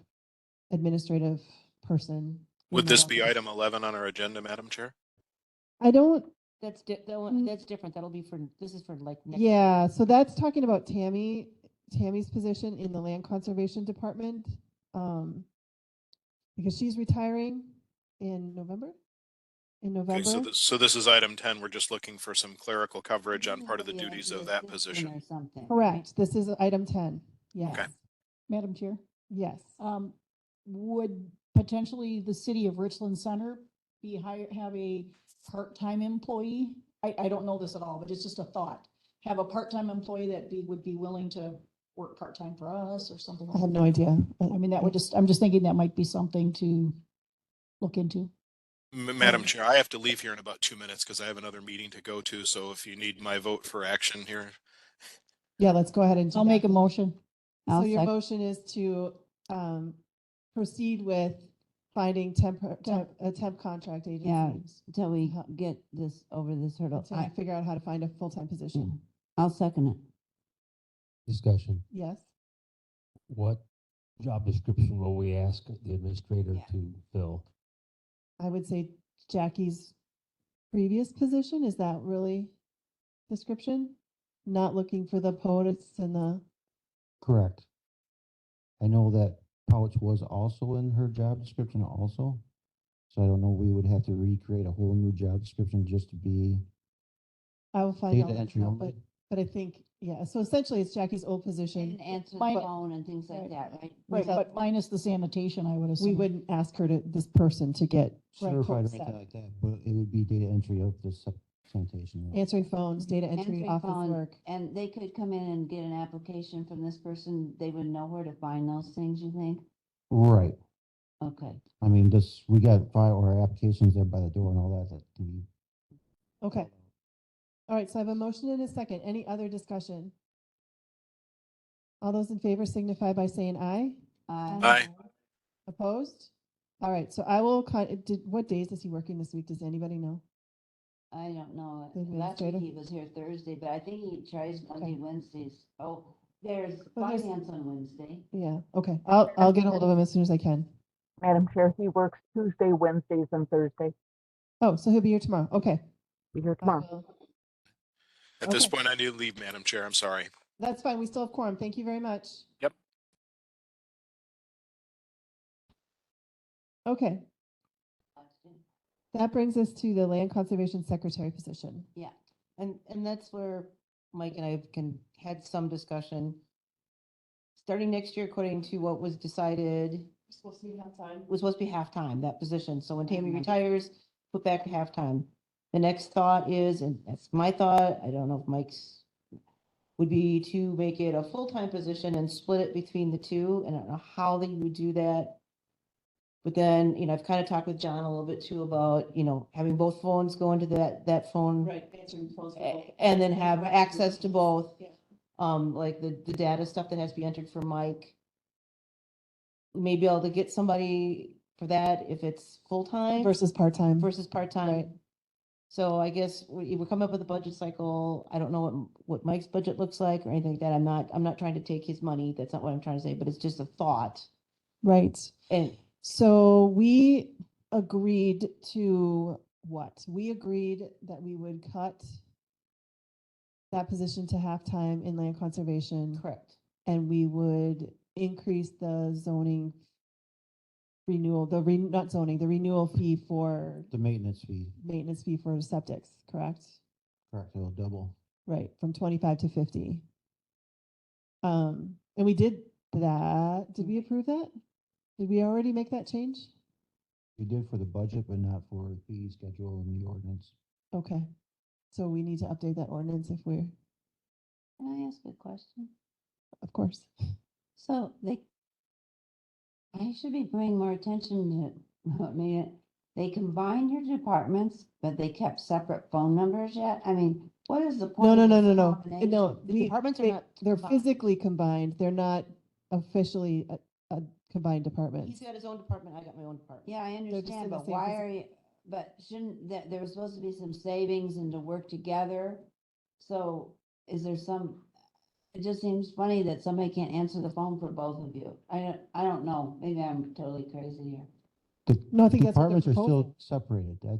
administrative person. in Would that this be office. item 11 on our agenda, Madam Chair? I don't, That's that's different. That'll be this is for like next. yeah, so that's talking about Tammy's position in the Land Conservation Department. Because she's retiring in November? In Okay, November? so this is item 10. We're just looking for some clerical coverage on Isn't part of the it duties like of the that assistant position. Or something. Correct, this is item 10, yes, Okay. Madam Chair, yes. would potentially the city of Richland Center have a part-time employee? I don't know this at all, but it's just a thought. Have a part-time employee that would be willing to work part-time for us or something I like have that? no idea. I mean, I'm just thinking that might be something to look into. Madam Chair, I have to leave here in about 2 minutes because I have another meeting to go to. So if you need my vote for action here, Yeah, let's go ahead and. do I'll that make a then. motion. So I'll your sec- motion is to proceed with finding a temp contract agency. Yeah, until we get this over this hurdle. Until we figure out how to find a full-time position. I'll second it. Discussion. Yes, What job description will we ask the administrator to fill? I would say Jackie's previous position, is that really description? Not looking for the POTUS and the, Correct. I know that Pouch was also in her job description also. So I don't know, we would have to recreate a whole new job description just to be I will find out. data entry now, only. But I think, yeah, so essentially it's Jackie's old And position. answer the Mine- phone and things like that, right? Right, Without- but minus the sanitation, I would assume. We wouldn't ask this person to get Certified or set. anything like that, but it would be data entry of the sanitation. yeah. Answering phones, data entry, Answering office phone, work. And they could come in and get an application from this person. They would know where to find those things, you think? Right. Okay. I mean, we got file or applications there by the door and all that can be. Okay. All right, so I have a motion and a second. Any other discussion? All those in favor signify by saying aye. Aye. Opposed? All right, so I will, what days is he working this week? Does anybody know? I don't know. The Last week administrator? he was here Thursday, but I think he tries Monday, Okay. Wednesdays. Oh, there's Well, there's- finance on Wednesday. Yeah, okay. I'll get a hold of him as soon as I can. Madam Chair, he works Tuesday, Wednesdays, and Thursday. Oh, so he'll be here tomorrow. Okay. Be here I tomorrow. will- at this Okay. point, I need to leave, Madam Chair. I'm sorry. That's fine. We still have quorum. Thank you very much. Yep. Okay, that brings us to the Land Conservation Secretary position. Yeah, and that's where Mike and I had some discussion. Starting next year, according to what was decided, Supposed to be half-time. was supposed to be half-time, that position. So when Tammy retires, put back to half-time. The next thought is, and that's my thought, I don't know if Mike's, would be to make it a full-time position and split it between the two. And I don't know how they would do that. But then, I've kind of talked with John a little bit too about, having both phones go into that phone. Right, answering phones. And then have access to both. Yeah. Like the data stuff that has to be entered for Mike. Maybe be able to get somebody for that if it's full-time Versus part-time. versus part-time. Right. So I guess we're coming up with a budget cycle. I don't know what Mike's budget looks like or anything like that. I'm not trying to take his money. That's not what I'm trying to say, but it's just a thought. Right. And So we agreed to what? We agreed that we would cut that position to half-time in land conservation. correct. And we would increase the zoning renewal, not zoning, the renewal fee for The maintenance fee, maintenance fee for septics, correct? correct, it'll double. Right, from 25 to 50. And we did that. Did we approve that? Did we already make that change? We did for the budget, but not for the fee schedule and the ordinance. Okay. So we need to update that ordinance if we're, Can I ask a question? of course. So I should be paying more attention to, I mean, they combined your departments, but they kept separate phone numbers yet? I mean, what is the point? No, of no, no, this no, no. combination? No, The departments are not. they're combined. physically combined. They're not officially a combined department. He's got his own department. I got my own department. Yeah, I just in understand, the but same why posi- are you, but shouldn't, there was supposed to be some savings and to work together? So is there it just seems funny that somebody can't answer the phone for both of you. I don't know, maybe I'm totally crazy here. No, I think that's what they're Departments are still proposing. separated, they're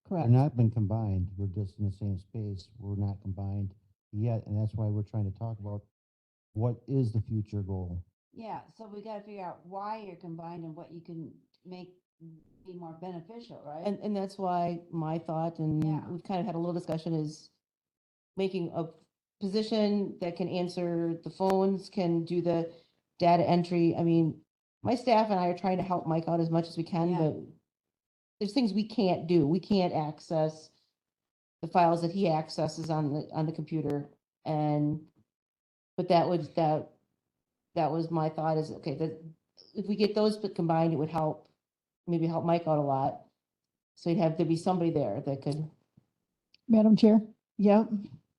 Correct. not been combined, we're just in the same space, we're not combined yet, and that's why we're trying to talk about what is the future goal. Yeah, so we gotta figure out why you're combined and what you can make be more beneficial, right? And that's why my thought, and Yeah. we've kind of had a little discussion, is making a position that can answer the phones, can do the data entry. I mean, my staff and I are trying to help Mike out as much as we can, Yeah. but there's things we can't do. We can't access the files that he accesses on the computer. But that was my thought, is, okay, that if we get those combined, it would maybe help Mike out a lot. So there'd be somebody there that could. Madam Chair, Yep.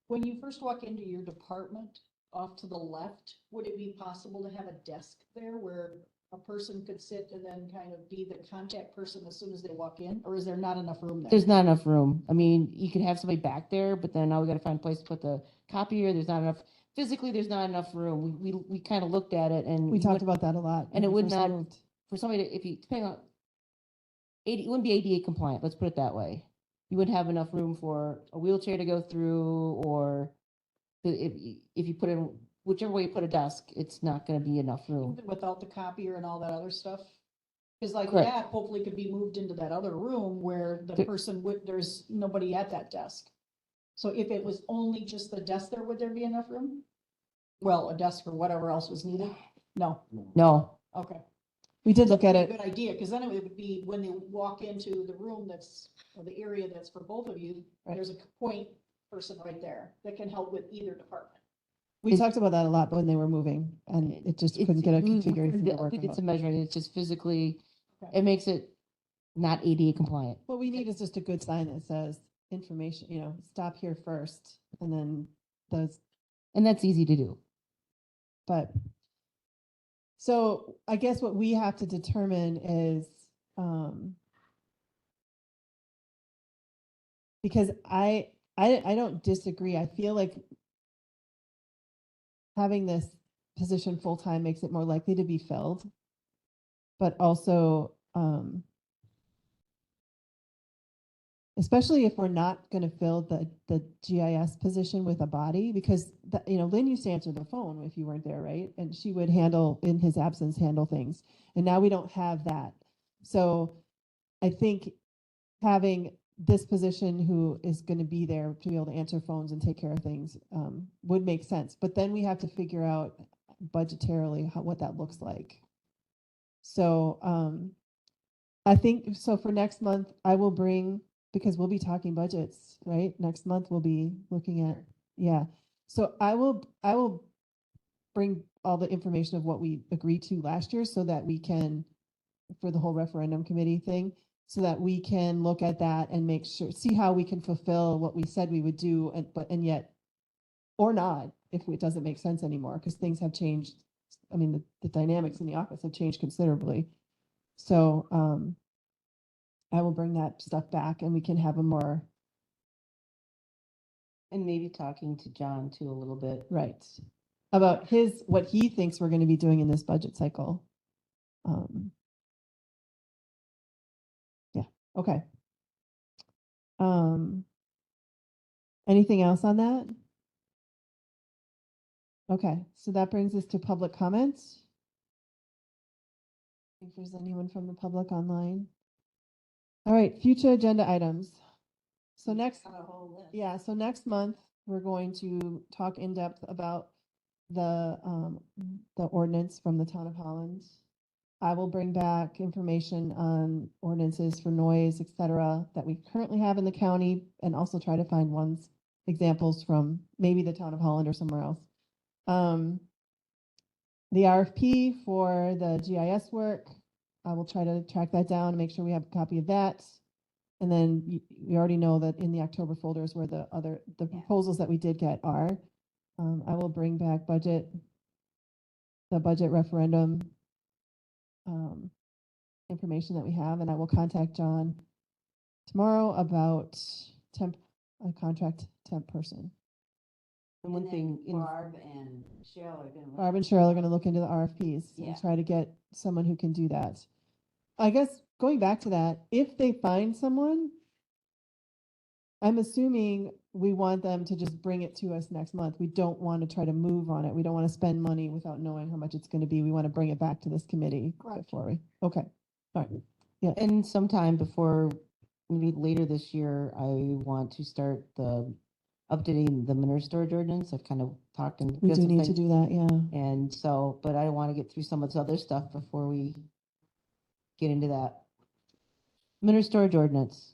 when you first walk into your department, off to the left, would it be possible to have a desk there where a person could sit and then kind of be the contact person as soon as they walk in? Or is there not enough room there? There's not enough room. I mean, you could have somebody back there, but then now we gotta find a place to put the copier. There's not enough, physically, there's not enough room. We kind of looked at it, and. We you talked would- about that a lot. And when it we would first not, moved. for somebody to, depending on, it wouldn't be ADA compliant, let's put it that way. You wouldn't have enough room for a wheelchair to go through, or if you put in, whichever way you put a desk, it's not gonna be enough room. Even without the copier and all that other stuff? Because like Correct. that hopefully could be moved into that other room where the There- person there's nobody at that desk. So if it was only just the desk there, would there be enough room? Well, a desk or whatever else was needed? No, No, okay. We did look at That'd be it. a good idea, because then it would be when they walk into the room or the area that's for both of you, Right. there's a point person right there that can help with either department. We talked about that a lot when they were moving, and it just couldn't get a configuration to I work think it's out. a measuring, it's just physically, Okay. it makes it not ADA compliant. What we need is just a good sign that says information, stop here first, and then And that's easy to do. but. So I guess what we have to determine is, because I don't disagree. I feel like having this position full-time makes it more likely to be filled. But also, especially if we're not going to fill the GIS position with a body, because Lynn used to answer the phone if you weren't there, right? And she would in his absence, handle things. And now we don't have that. So I think having this position who is going to be there to be able to answer phones and take care of things would make sense. But then we have to figure out budgetarily what that looks like. So I think, so for next month, I will bring, because we'll be talking budgets, right? Next month we'll be looking at, yeah. So I will bring all the information of what we agreed to last year so that we can, for the whole referendum committee thing, so that we can look at that and make sure, see how we can fulfill what we said we would do, and yet, or not, if it doesn't make sense anymore, because things have changed. I mean, the dynamics in the office have changed considerably. So I will bring that stuff back and we can have a more. And maybe talking to John too a little bit. Right. About what he thinks we're going to be doing in this budget cycle. Yeah, okay. Anything else on that? Okay, so that brings us to public comments. If there's anyone from the public online. All right, future agenda items. So next month, we're going to talk in depth about the ordinance from the town of Holland. I will bring back information on ordinances for noise, et cetera, that we currently have in the county, and also try to find examples from maybe the town of Holland or somewhere else. The RFP for the GIS work, I will try to track that down and make sure we have a copy of that. And then we already know that in the October folder is where the proposals that we did get are. I will bring back the budget referendum information that we have, and I will contact John tomorrow about a contract temp person. And one thing, Barb and Cheryl are going to look into the RFPs and try to get someone who can do that. I guess going back to that, if they find someone, I'm assuming we want them to just bring it to us next month. We don't want to try to move on it. We don't want to spend money without knowing how much it's going to be. We want to bring it back to this committee before we, okay. All right. Yeah. and sometime before, maybe later this year, I want to start updating the manure storage ordinance. I've kind of talked and. We do need to do that, yeah. And so, but I want to get through some of this other stuff before we get into that. Manure storage ordinance.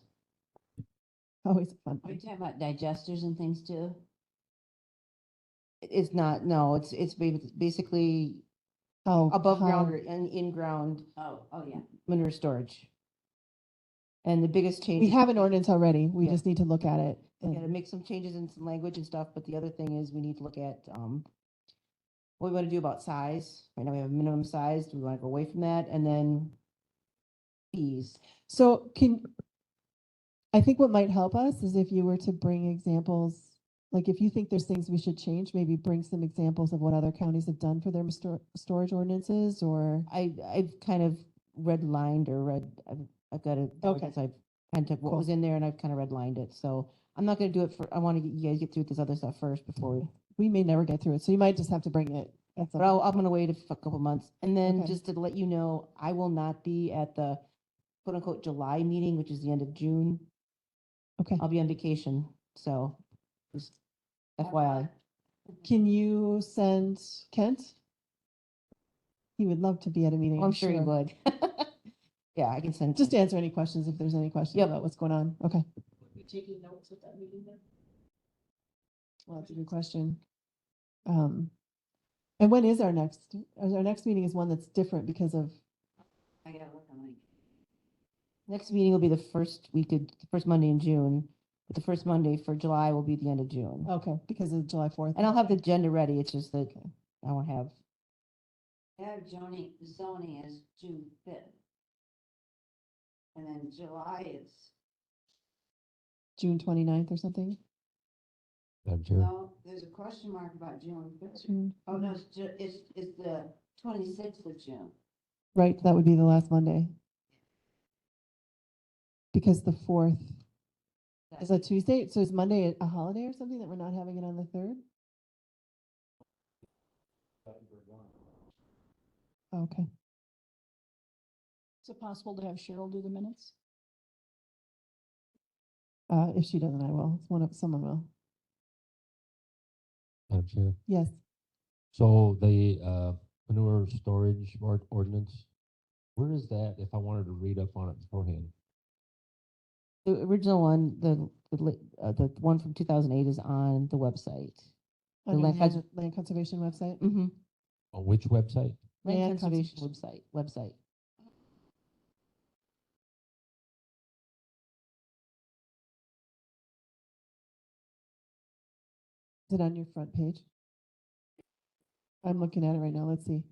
Always fun. Are you talking about digesters and things too? It's not, no, it's basically above ground or in ground Oh, yeah. manure storage. And the biggest change. We have an ordinance already. We just need to look at it. We gotta make some changes in some language and stuff, but the other thing is we need to look at, what we want to do about size. Right now we have a minimum size. Do we want to go away from that? And then fees. So I think what might help us is if you were to bring examples, like if you think there's things we should change, maybe bring some examples of what other counties have done for their storage ordinances, or. I've kind of redlined I've got it. Okay. I've kind of took what was in there and I've kind of redlined it. So I'm not going to do it I want to get you guys get through this other stuff first before we may never get through it. So you might just have to bring it. But I'm going to wait a couple months. And then just to let you know, I will not be at the quote unquote July meeting, which is the end of June. Okay. I'll be on vacation. So just FYI. Can you send Kent? He would love to be at a meeting. I'm sure he would. Yeah, I can send. Just answer any questions if there's any questions about what's going on. Okay. Taking notes at that meeting then? Well, that's a good question. And when is our next meeting is one that's different because of. I gotta look on Next meeting will be the first Monday in June, but the first Monday for July will be the end of June. Okay, because of July 4th. And I'll have the agenda ready. It's just that I won't have. zoning is June 5th. And then July is, June 29th or something. no, there's a question mark about June 5th. June. Oh, no, it's the 26th of June. Right, that would be the last Monday. Because the 4th Is that Tuesday? So is Monday a holiday or something that we're not having it on the 3rd? Okay. Is it possible to have Cheryl do the minutes? If she doesn't, I will. Someone will. Madam Chair. Yes. So the manure storage ordinance, where is that if I wanted to read up on it beforehand? The original one, the one from 2008 is on the website. The On land, the land conservation website? mm-hmm, On which website? land Land conservation conservation. website. Is it on your front page? I'm looking at it right now. Let's see.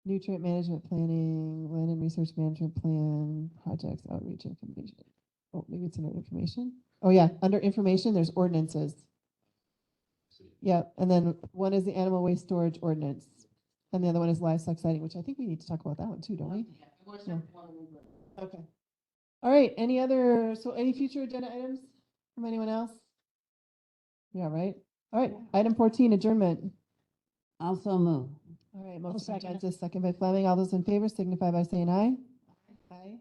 Nutrient management planning, land and resource management plan, projects, outreach information. Oh, maybe it's under information. Oh yeah, under information, there's ordinances. Yeah, and then one is the animal waste storage ordinance. And the other one is livestock sighting, which I think we need to talk about that one too, don't we? Yeah. Okay. All right, any future agenda items from anyone else? Yeah, right? All right, item 14, adjournment. Also move. All right, I'll motion by second it. Judge, second by Fleming. All those in favor signify by saying aye. Aye.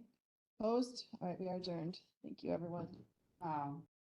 Opposed? All right, we are adjourned. Thank you, everyone. Wow.